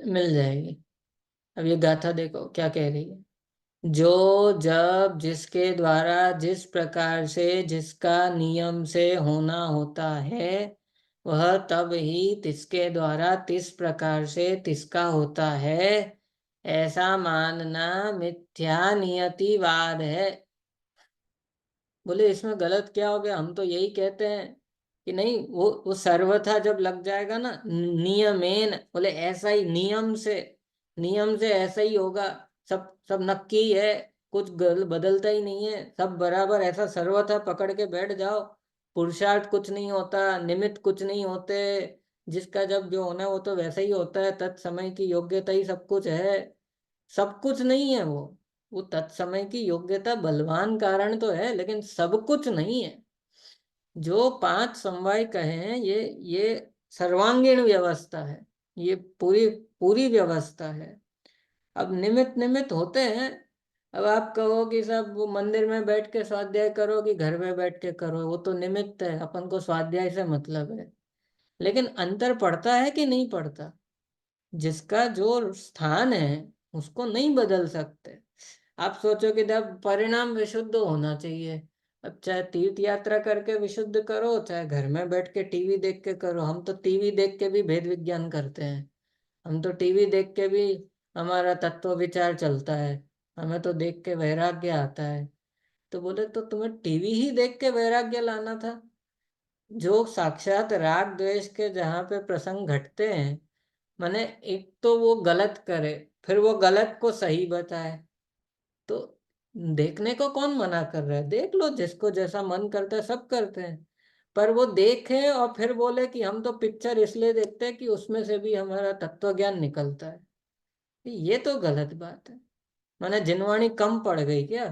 मिल जाएगी। अब ये गाथा देखो क्या कह रही है। जो जब जिसके द्वारा जिस प्रकार से जिसका नियम से होना होता है, वह तब ही तिसके द्वारा तिस प्रकार से तिसका होता है, ऐसा मानना मिथ्या नियतिवाद है। बोले इसमें गलत क्या हो गया, हम तो यही कहते हैं कि नहीं, वो सर्वथा जब लग जाएगा ना नियमेन, बोले ऐसा ही नियम से, नियम से ऐसा ही होगा, सब सब नक्की है, कुछ बदलता ही नहीं है, सब बराबर, ऐसा सर्वथा पकड़ के बैठ जाओ। पुरुषार्थ कुछ नहीं होता, निमित्त कुछ नहीं होते, जिसका जब जो होना है वो तो वैसा ही होता है, तत्समय की योग्यता ही सब कुछ है। सब कुछ नहीं है वो तत्समय की योग्यता बलवान कारण तो है लेकिन सब कुछ नहीं है। जो 5 समवाय कहे हैं ये सर्वांगीण व्यवस्था है, ये पूरी पूरी व्यवस्था है। अब निमित्त निमित्त होते हैं। अब आप कहो कि सब वो मंदिर में बैठ के स्वाध्याय करो कि घर में बैठ के करो, वो तो निमित्त है, अपन को स्वाध्याय से मतलब है। लेकिन अंतर पड़ता है कि नहीं पड़ता? जिसका जो स्थान है उसको नहीं बदल सकते। आप सोचो कि जब परिणाम विशुद्ध होना चाहिए, अब चाहे तीर्थ यात्रा करके विशुद्ध करो, चाहे घर में बैठ के टीवी देख के करो। हम तो टीवी देख के भी भेद विज्ञान करते हैं, हम तो टीवी देख के भी हमारा तत्व विचार चलता है, हमें तो देख के वैराग्य आता है। तो बोले तो तुम्हें टीवी ही देख के वैराग्य लाना था। जो साक्षात राग द्वेष के जहाँ पे प्रसंग घटते हैं, माने एक तो वो गलत करे, फिर वो गलत को सही बताए, तो देखने को कौन मना कर रहा है? देख लो, जिसको जैसा मन करता है, सब करते हैं। पर वो देखे और फिर बोले कि हम तो पिक्चर इसलिए देखते हैं कि उसमें से भी हमारा तत्व ज्ञान निकलता है, ये तो गलत बात है। माने जिनवाणी कम पड़ गई क्या?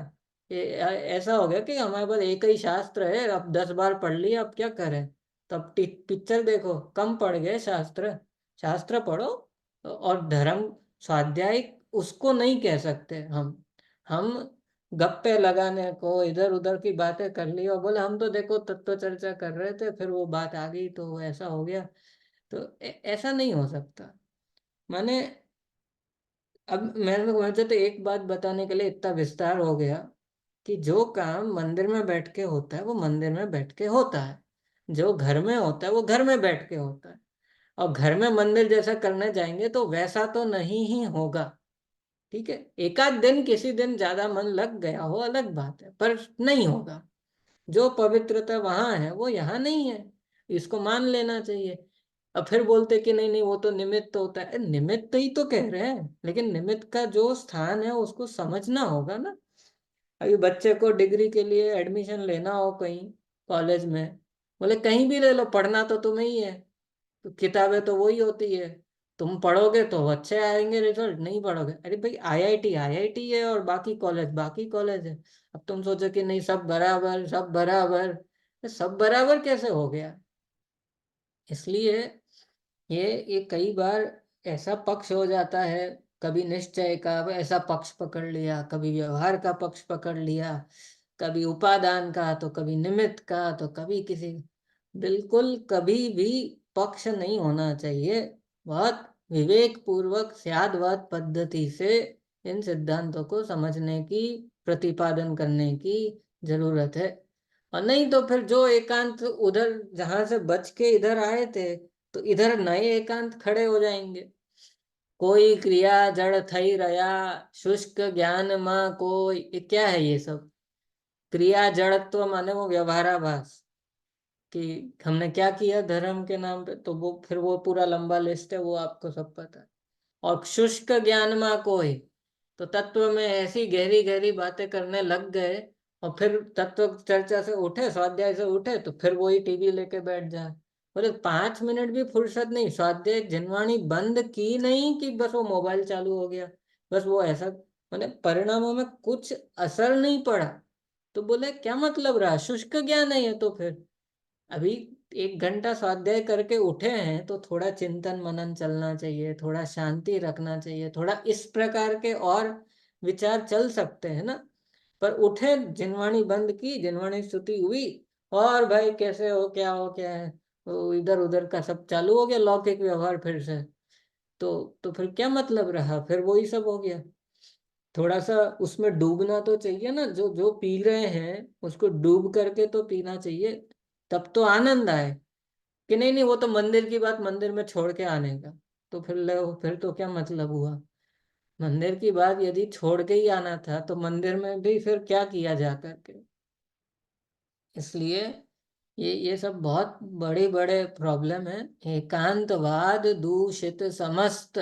ऐसा हो गया कि हमारे पास एक ही शास्त्र है, अब 10 बार पढ़ लिया, अब क्या करें? तब पिक्चर देखो, कम पड़ गए शास्त्र। शास्त्र पढ़ो। और धर्म स्वाध्याय उसको नहीं कह सकते हम गप्पे लगाने को इधर उधर की बातें कर ली और बोले हम तो देखो तत्व चर्चा कर रहे थे, फिर वो बात आ गई तो ऐसा हो गया। तो ऐसा नहीं हो सकता। माने अब मुझे तो एक बात बताने के लिए इतना विस्तार हो गया कि जो काम मंदिर में बैठ के होता है वो मंदिर में बैठ के होता है, जो घर में होता है वो घर में बैठ के होता है। और घर में मंदिर जैसा करने जाएंगे तो वैसा तो नहीं ही होगा। ठीक है, एक आध दिन किसी दिन ज्यादा मन लग गया हो अलग बात है, पर नहीं होगा। जो पवित्रता वहां है वो यहाँ नहीं है, इसको मान लेना चाहिए। अब फिर बोलते कि नहीं नहीं वो तो निमित्त होता है, निमित्त ही तो कह रहे हैं, लेकिन निमित्त का जो स्थान है उसको समझना होगा ना। अभी बच्चे को डिग्री के लिए एडमिशन लेना हो कहीं कॉलेज में, बोले कहीं भी ले लो, पढ़ना तो तुम्हें ही है, तो किताबें तो वही होती है, तुम पढ़ोगे तो अच्छे आएंगे रिजल्ट, नहीं पढ़ोगे, अरे भाई आईआईटी आईआईटी है और बाकी कॉलेज है। अब तुम सोचो कि नहीं सब बराबर सब बराबर, तो सब बराबर कैसे हो गया? इसलिए ये कई बार ऐसा पक्ष हो जाता है, कभी निश्चय का ऐसा पक्ष पकड़ लिया, कभी व्यवहार का पक्ष पकड़ लिया, कभी उपादान का, तो कभी निमित्त का, तो कभी किसी। बिल्कुल कभी भी पक्ष नहीं होना चाहिए। बहुत विवेक पूर्वक स्यादवाद पद्धति से इन सिद्धांतों को समझने की, प्रतिपादन करने की जरूरत है। और नहीं तो फिर जो एकांत उधर जहां से बच के इधर आए थे, तो इधर नए एकांत खड़े हो जाएंगे। कोई क्रिया जड़ थई रया, शुष्क ज्ञान माँ कोई, ये क्या है ये सब? क्रिया जड़त्व माने वो व्यवहाराभास, कि हमने क्या किया धर्म के नाम पे, तो वो फिर वो पूरा लंबा लिस्ट है, वो आपको सब पता है। और शुष्क ज्ञान में कोई, तो तत्व में ऐसी गहरी गहरी बातें करने लग गए, और फिर तत्व चर्चा से उठे, स्वाध्याय से उठे, तो फिर वही टीवी लेके बैठ जाए। बोले 5 मिनट भी फुर्सत नहीं, स्वाध्याय जिनवाणी बंद की नहीं कि बस वो मोबाइल चालू हो गया, बस वो ऐसा, मैंने परिणामों में कुछ असर नहीं पड़ा। तो बोले क्या मतलब रहा, शुष्क ज्ञान है ये तो फिर। अभी 1 घंटा स्वाध्याय करके उठे हैं तो थोड़ा चिंतन मनन चलना चाहिए, थोड़ा शांति रखना चाहिए, थोड़ा इस प्रकार के और विचार चल सकते हैं ना। पर उठे, जिनवाणी बंद की, जिनवाणी स्तुति हुई, और भाई कैसे हो क्या है, वो इधर उधर का सब चालू हो गया, लौकिक व्यवहार फिर से। तो फिर क्या मतलब रहा, फिर वही सब हो गया। थोड़ा सा उसमें डूबना तो चाहिए ना, जो जो पी रहे हैं उसको डूब करके तो पीना चाहिए, तब तो आनंद आए। कि नहीं नहीं वो तो मंदिर की बात मंदिर में छोड़ के आने का, तो फिर तो क्या मतलब हुआ? मंदिर की बात यदि छोड़ के ही आना था तो मंदिर में भी फिर क्या किया जा करके? इसलिए ये सब बहुत बड़े बड़े प्रॉब्लम है। एकांतवाद दूषित समस्त,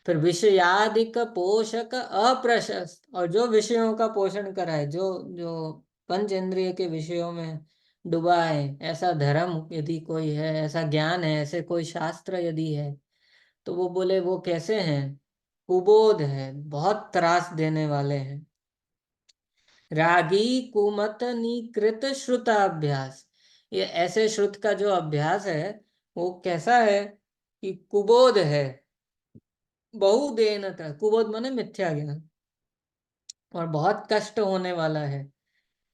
फिर विषयादिक पोषक अप्रशस्त, और जो विषयों का पोषण कराए, जो जो पंच इंद्रिय के विषयों में डुबाए, ऐसा धर्म यदि कोई है, ऐसा ज्ञान है, ऐसे कोई शास्त्र यदि है, तो वो बोले वो कैसे हैं? कुबोध है, बहुत त्रास देने वाले हैं। रागी कुमत निकृत श्रुताभ्यास, ये ऐसे श्रुत का जो अभ्यास है वो कैसा है कि कुबोध है, बहुदेनता, कुबोध माने मिथ्या ज्ञान, और बहुत कष्ट होने वाला है।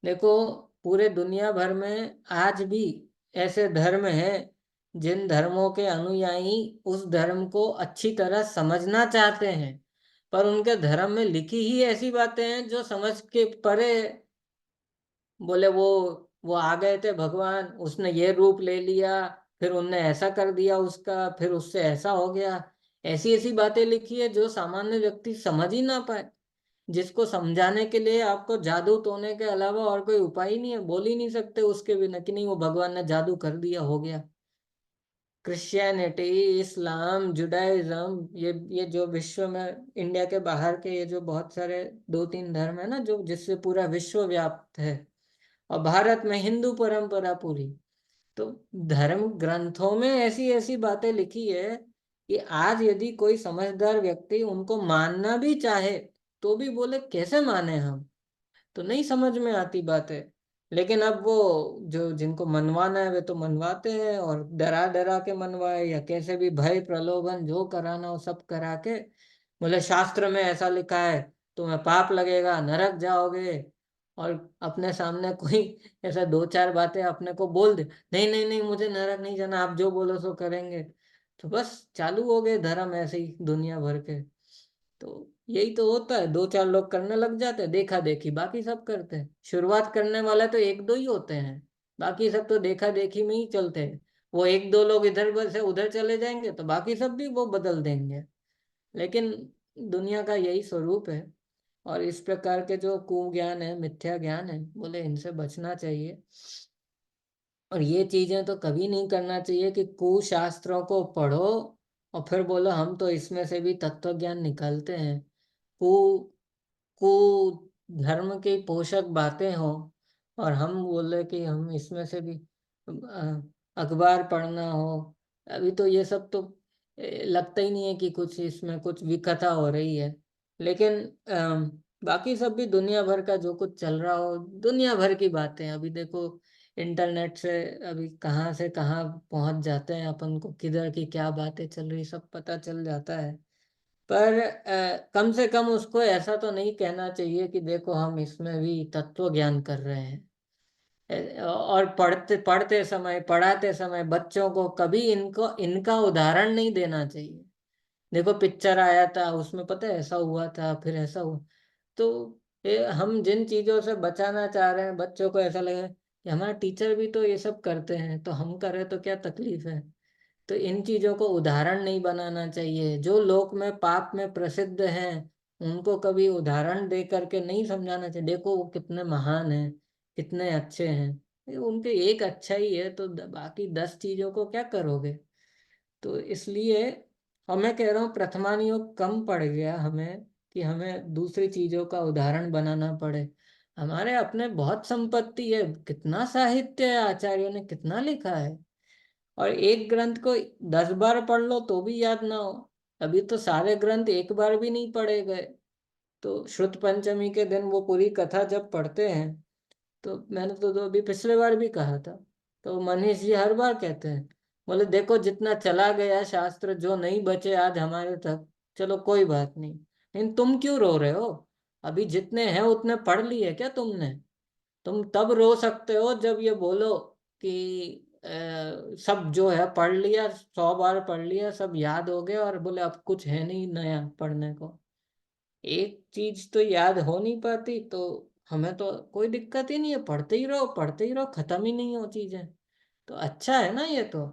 देखो, पूरे दुनिया भर में आज भी ऐसे धर्म हैं जिन धर्मों के अनुयायी उस धर्म को अच्छी तरह समझना चाहते हैं, पर उनके धर्म में लिखी ही ऐसी बातें हैं जो समझ के परे। बोले वो आ गए थे भगवान, उसने ये रूप ले लिया, फिर उनने ऐसा कर दिया उसका, फिर उससे ऐसा हो गया। ऐसी ऐसी बातें लिखी है जो सामान्य व्यक्ति समझ ही ना पाए, जिसको समझाने के लिए आपको जादू टोने के अलावा और कोई उपाय ही नहीं है। बोल ही नहीं सकते उसके बिना कि नहीं वो भगवान ने जादू कर दिया, हो गया। क्रिश्चियनिटी, इस्लाम, जुडाइज्म, ये जो विश्व में इंडिया के बाहर के ये जो बहुत सारे दो तीन धर्म है ना, जो जिससे पूरा विश्व व्याप्त है, और भारत में हिंदू परंपरा पूरी। तो धर्म ग्रंथों में ऐसी ऐसी बातें लिखी है कि आज यदि कोई समझदार व्यक्ति उनको मानना भी चाहे तो भी बोले कैसे माने हम, तो नहीं समझ में आती बातें। लेकिन अब वो जो जिनको मनवाना है वे तो मनवाते हैं, और डरा डरा के मनवाए या कैसे भी भय प्रलोभन जो कराना हो सब करा के बोले शास्त्र में ऐसा लिखा है, तुम्हें पाप लगेगा, नरक जाओगे। और अपने सामने कोई ऐसा दो चार बातें अपने को बोल दे, नहीं नहीं नहीं मुझे नरक नहीं जाना, आप जो बोलो सो करेंगे, तो बस चालू हो गए धर्म ऐसे ही दुनिया भर के। तो यही तो होता है, दो चार लोग करने लग जाते हैं देखा देखी, बाकी सब करते हैं। शुरुआत करने वाले तो एक दो ही होते हैं, बाकी सब तो देखा देखी में ही चलते हैं। वो एक दो लोग इधर से उधर चले जाएंगे तो बाकी सब भी वो बदल देंगे। लेकिन दुनिया का यही स्वरूप है। और इस प्रकार के जो कुज्ञान है, मिथ्या ज्ञान है, बोले इनसे बचना चाहिए। और ये चीजें तो कभी नहीं करना चाहिए कि कुशास्त्रों को पढ़ो और फिर बोलो हम तो इसमें से भी तत्व ज्ञान निकालते हैं। कु कु धर्म की पोषक बातें हो और हम बोले कि हम इसमें से भी अखबार पढ़ना हो। अभी तो ये सब तो लगता ही नहीं है कि कुछ इसमें कुछ विकथा हो रही है। लेकिन बाकी सब भी दुनिया भर का जो कुछ चल रहा हो, दुनिया भर की बातें अभी देखो, इंटरनेट से अभी कहाँ से कहाँ पहुंच जाते हैं, अपन को किधर की क्या बातें चल रही सब पता चल जाता है। पर कम से कम उसको ऐसा तो नहीं कहना चाहिए कि देखो हम इसमें भी तत्व ज्ञान कर रहे हैं। और पढ़ते पढ़ते समय, पढ़ाते समय बच्चों को कभी इनको इनका उदाहरण नहीं देना चाहिए। देखो पिक्चर आया था उसमें पता है ऐसा हुआ था, फिर ऐसा हुआ। तो हम जिन चीजों से बचाना चाह रहे हैं, बच्चों को ऐसा लगे कि हमारे टीचर भी तो ये सब करते हैं तो हम करें तो क्या तकलीफ है। तो इन चीजों को उदाहरण नहीं बनाना चाहिए। जो लोक में पाप में प्रसिद्ध हैं उनको कभी उदाहरण दे करके नहीं समझाना चाहिए, देखो वो कितने महान हैं, कितने अच्छे हैं। उनके एक अच्छा ही है तो बाकी 10 चीजों को क्या करोगे। तो इसलिए मैं कह रहा हूँ प्रथमान योग कम पड़ गया हमें कि हमें दूसरी चीजों का उदाहरण बनाना पड़े। हमारे अपने बहुत संपत्ति है, कितना साहित्य है, आचार्यों ने कितना लिखा है। और एक ग्रंथ को 10 बार पढ़ लो तो भी याद ना हो। अभी तो सारे ग्रंथ एक बार भी नहीं पढ़े गए। तो श्रुत पंचमी के दिन वो पूरी कथा जब पढ़ते हैं, तो मैंने तो अभी पिछले बार भी कहा था, तो मनीष जी हर बार कहते हैं, बोले देखो जितना चला गया शास्त्र, जो नहीं बचे आज हमारे तक, चलो कोई बात नहीं, लेकिन तुम क्यों रो रहे हो। अभी जितने हैं उतने पढ़ लिए क्या तुमने। तुम तब रो सकते हो जब ये बोलो कि सब जो है पढ़ लिया, 100 बार पढ़ लिया, सब याद हो गया, और बोले अब कुछ है नहीं नया पढ़ने को। एक चीज तो याद हो नहीं पाती तो हमें तो कोई दिक्कत ही नहीं है, पढ़ते ही रहो पढ़ते ही रहो, खत्म ही नहीं हो चीजें। तो अच्छा है ना ये तो।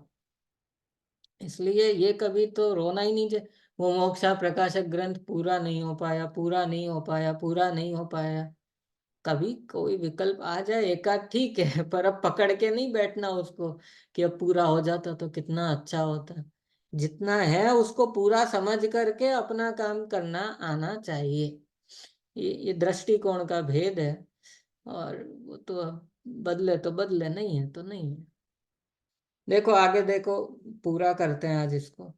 इसलिए ये कभी तो रोना ही नहीं चाहिए। वो मोक्षा प्रकाशक ग्रंथ पूरा नहीं हो पाया, पूरा नहीं हो पाया, पूरा नहीं हो पाया। कभी कोई विकल्प आ जाए एकाध ठीक है, पर अब पकड़ के नहीं बैठना उसको कि अब पूरा हो जाता तो कितना अच्छा होता। जितना है उसको पूरा समझ करके अपना काम करना आना चाहिए। ये दृष्टिकोण का भेद है। और वो तो अब बदले तो बदले, नहीं है तो नहीं है। देखो आगे देखो, पूरा करते हैं आज इसको।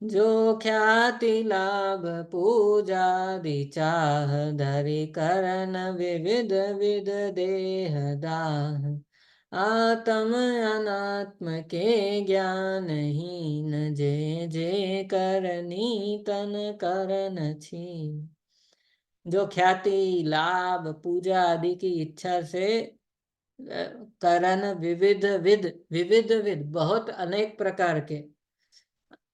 जो ख्याति लाभ पूजा चाह धरि करन विविध विध देह दाह, आत्म अनात्म के ज्ञानहीन, जे जे करनी तन करन छीन। जो ख्याति, लाभ, पूजा आदि की इच्छा से करण विविध विध, विविध विध बहुत अनेक प्रकार के,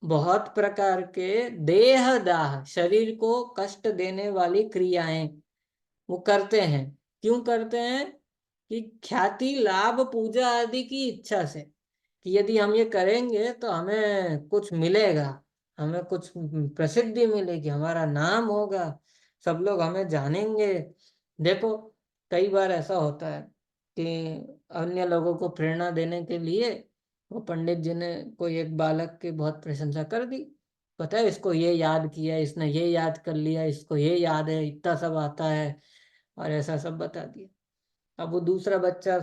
बहुत प्रकार के देह दाह, शरीर को कष्ट देने वाली क्रियाएं वो करते हैं। क्यों करते हैं? कि ख्याति, लाभ, पूजा आदि की इच्छा से, कि यदि हम ये करेंगे तो हमें कुछ मिलेगा, हमें कुछ प्रसिद्धि मिलेगी, हमारा नाम होगा, सब लोग हमें जानेंगे। देखो, कई बार ऐसा होता है कि अन्य लोगों को प्रेरणा देने के लिए वो पंडित जी ने कोई एक बालक की बहुत प्रशंसा कर दी। पता है, इसको ये याद किया, इसने ये याद कर लिया, इसको ये याद है, इतना सब आता है, और ऐसा सब बता दिया। अब वो दूसरा बच्चा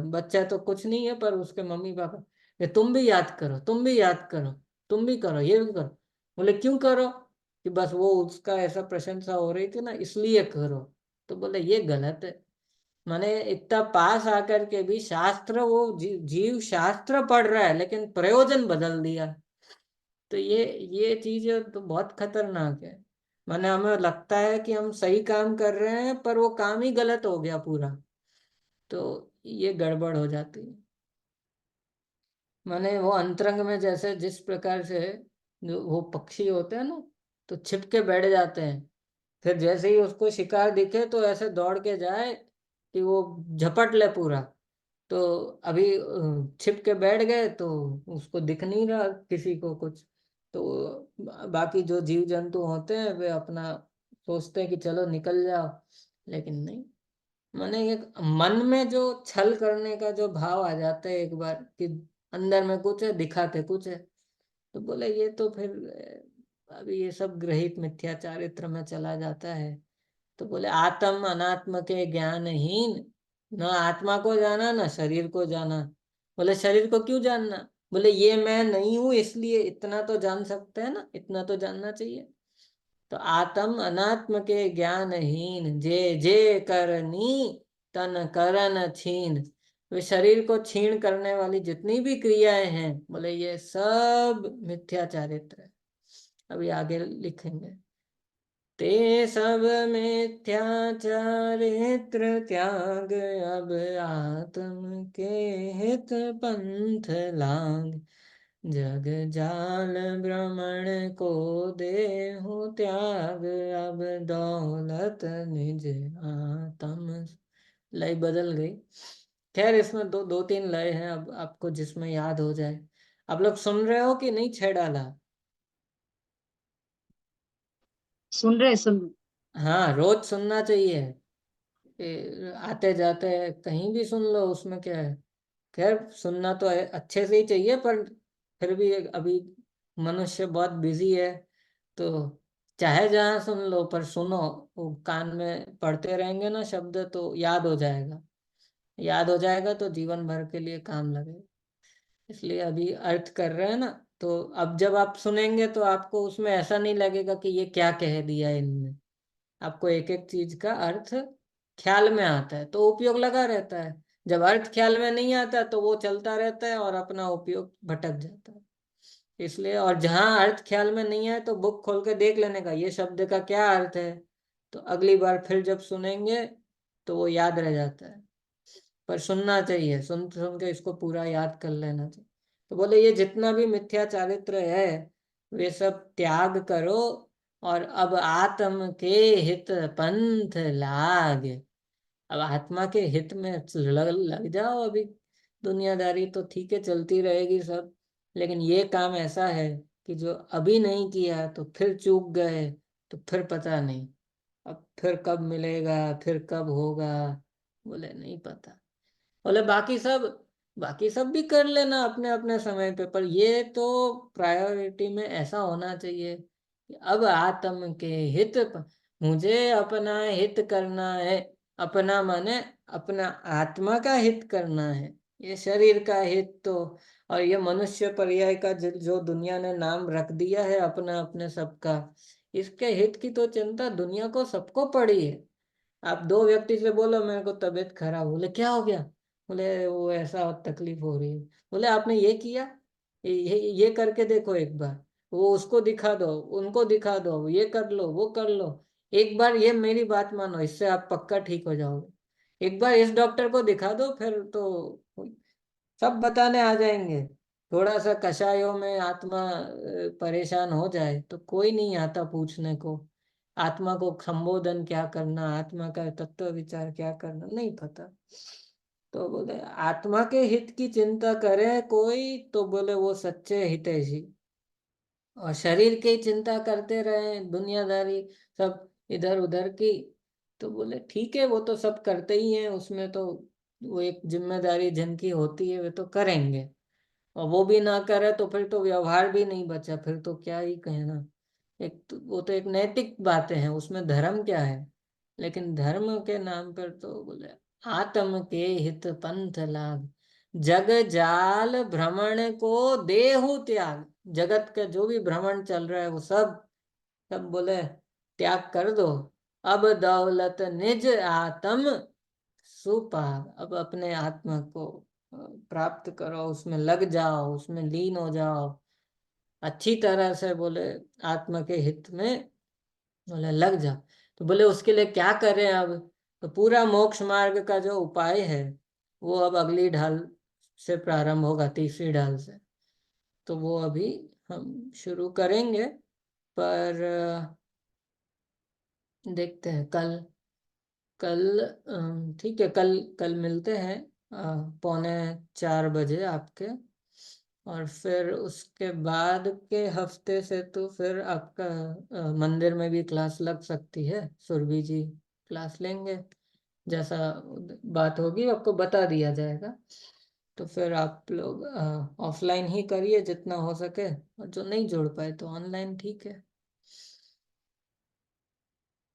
बच्चा तो कुछ नहीं है, पर उसके मम्मी पापा, ये तुम भी याद करो, तुम भी याद करो, तुम भी करो, ये भी करो। बोले क्यों करो? कि बस वो उसका ऐसा प्रशंसा हो रही थी ना, इसलिए करो। तो बोले ये गलत है। माने इतना पास आकर के भी शास्त्र, वो जीव शास्त्र पढ़ रहा है लेकिन प्रयोजन बदल दिया। तो ये चीज तो बहुत खतरनाक है। माने हमें लगता है कि हम सही काम कर रहे हैं, पर वो काम ही गलत हो गया पूरा। तो ये गड़बड़ हो जाती है। माने वो अंतरंग में जैसे जिस प्रकार से जो वो पक्षी होते हैं ना, तो छिप के बैठ जाते हैं, फिर जैसे ही उसको शिकार दिखे तो ऐसे दौड़ के जाए कि वो झपट ले पूरा। तो अभी छिप के बैठ गए तो उसको दिख नहीं रहा किसी को कुछ। तो बाकी जो जीव जंतु होते हैं वे अपना सोचते हैं कि चलो निकल जाओ, लेकिन नहीं। माने एक मन में जो छल करने का जो भाव आ जाता है एक बार, कि अंदर में कुछ है, दिखाते कुछ है, तो बोले ये तो फिर अभी ये सब ग्रहित मिथ्या चारित्र में चला जाता है। तो बोले आत्म अनात्म के ज्ञानहीन, न आत्मा को जाना न शरीर को जाना। बोले शरीर को क्यों जानना? बोले ये मैं नहीं हूं, इसलिए इतना तो जान सकते हैं ना, इतना तो जानना चाहिए। तो आत्म अनात्म के ज्ञानहीन, जे जे करनी तन करन छीन। वे शरीर को छीण करने वाली जितनी भी क्रियाएं हैं, बोले ये सब मिथ्या चारित्र है। अभी आगे लिखेंगे, ते सब मिथ्या चारित्र त्याग, अब आत्म के हित पंथ लाग। जग जाल भ्रमण को देहु त्याग, अब दौलत निज आत्म। लय बदल गई। खैर, इसमें दो दो तीन लय हैं, अब आपको जिसमें याद हो जाए। आप लोग सुन रहे हो कि नहीं? छह डाला? सुन रहे सुन रहे। हाँ, रोज सुनना चाहिए। आते जाते कहीं भी सुन लो, उसमें क्या है। खैर, सुनना तो अच्छे से ही चाहिए, पर फिर भी अभी मनुष्य बहुत बिजी है, तो चाहे जहाँ सुन लो पर सुनो। वो कान में पढ़ते रहेंगे ना शब्द, तो याद हो जाएगा। याद हो जाएगा तो जीवन भर के लिए काम लगेगा। इसलिए अभी अर्थ कर रहे हैं ना, तो अब जब आप सुनेंगे तो आपको उसमें ऐसा नहीं लगेगा कि ये क्या कह दिया इनने। आपको एक एक चीज का अर्थ ख्याल में आता है तो उपयोग लगा रहता है। जब अर्थ ख्याल में नहीं आता तो वो चलता रहता है और अपना उपयोग भटक जाता है। इसलिए, और जहाँ अर्थ ख्याल में नहीं आए तो बुक खोल के देख लेने का ये शब्द का क्या अर्थ है, तो अगली बार फिर जब सुनेंगे तो वो याद रह जाता है। पर सुनना चाहिए, सुन सुन के इसको पूरा याद कर लेना चाहिए। तो बोले ये जितना भी मिथ्या चारित्र है वे सब त्याग करो, और अब आत्म के हित पंथ लाग। अब आत्मा के हित में लग जाओ अभी। दुनियादारी तो ठीक है, चलती रहेगी सब, लेकिन ये काम ऐसा है कि जो अभी नहीं किया तो फिर चूक गए, तो फिर पता नहीं अब फिर कब मिलेगा, फिर कब होगा, बोले नहीं पता। बोले बाकी सब भी कर लेना अपने अपने समय पे, पर ये तो प्रायोरिटी में ऐसा होना चाहिए कि अब आत्म के हित मुझे अपना हित करना है। अपना माने अपना आत्मा का हित करना है। ये शरीर का हित तो, और ये मनुष्य पर्याय का जो दुनिया ने नाम रख दिया है अपना अपने सबका, इसके हित की तो चिंता दुनिया को सबको पड़ी है। आप दो व्यक्ति से बोलो मेरे को तबीयत खराब, बोले क्या हो गया? बोले वो ऐसा तकलीफ हो रही है। बोले आपने ये किया, ये करके देखो एक बार, वो उसको दिखा दो, उनको दिखा दो, ये कर लो, वो कर लो, एक बार ये मेरी बात मानो, इससे आप पक्का ठीक हो जाओगे। एक बार इस डॉक्टर को दिखा दो, फिर तो सब बताने आ जाएंगे। थोड़ा सा कषायों में आत्मा परेशान हो जाए तो कोई नहीं आता पूछने को, आत्मा को संबोधन क्या करना, आत्मा का तत्व विचार क्या करना, नहीं पता। तो बोले आत्मा के हित की चिंता करे कोई, तो बोले वो सच्चे हितैषी। और शरीर की चिंता करते रहे दुनियादारी सब इधर उधर की, तो बोले ठीक है, वो तो सब करते ही हैं, उसमें तो वो एक जिम्मेदारी जिनकी होती है वे तो करेंगे। और वो भी ना करे तो फिर तो व्यवहार भी नहीं बचा, फिर तो क्या ही कहना। एक तो, वो तो एक नैतिक बातें हैं, उसमें धर्म क्या है। लेकिन धर्म के नाम पर तो बोले आत्म के हित पंथ लाग, जग जाल भ्रमण को देहु त्याग। जगत का जो भी भ्रमण चल रहा है वो सब सब बोले त्याग कर दो। अब दौलत निज आत्म सुपाग, अब अपने आत्मा को प्राप्त करो, उसमें लग जाओ, उसमें लीन हो जाओ अच्छी तरह से। बोले आत्मा के हित में बोले लग जाओ। तो बोले उसके लिए क्या करें अब। तो पूरा मोक्ष मार्ग का जो उपाय है वो अब अगली ढाल से प्रारंभ होगा, तीसरी ढाल से। तो वो अभी हम शुरू करेंगे, पर देखते हैं कल। कल ठीक है, कल कल मिलते हैं 3:45 आपके। और फिर उसके बाद के हफ्ते से तो फिर आपका मंदिर में भी क्लास लग सकती है, सुरभि जी क्लास लेंगे। जैसा बात होगी आपको बता दिया जाएगा। तो फिर आप लोग ऑफलाइन ही करिए जितना हो सके, और जो नहीं जुड़ पाए तो ऑनलाइन ठीक है।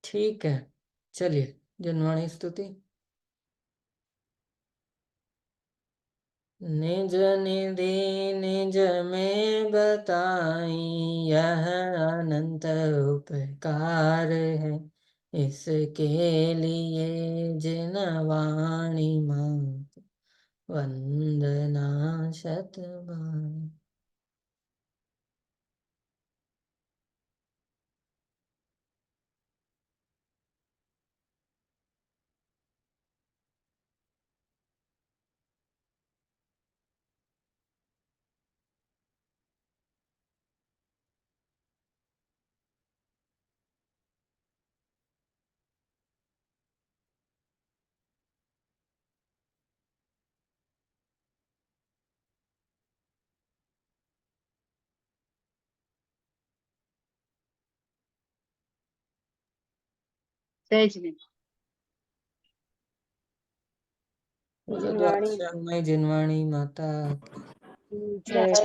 ठीक है, चलिए। जनवाणी स्तुति। निज निधि निज में बताई, यह अनंत उपकार है, इसके लिए जिन वाणी मात वंदना शत बार। जय जिनेन्द्र। बोलो तो जिनवाणी। अक्षरमय जिनवाणी माता की। जय जय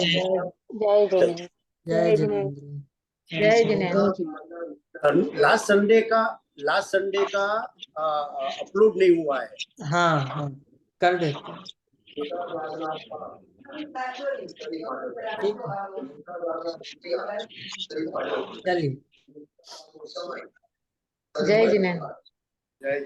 जय जय जिनेन्द्र। जय जय जिनेन्द्र। जिनेन्द्र। जय जिनेन्द्र। लास्ट संडे का अपलोड नहीं हुआ है। हाँ हाँ, कर देते हैं। ठीक है, चलिए। जय जिनेन्द्र। जय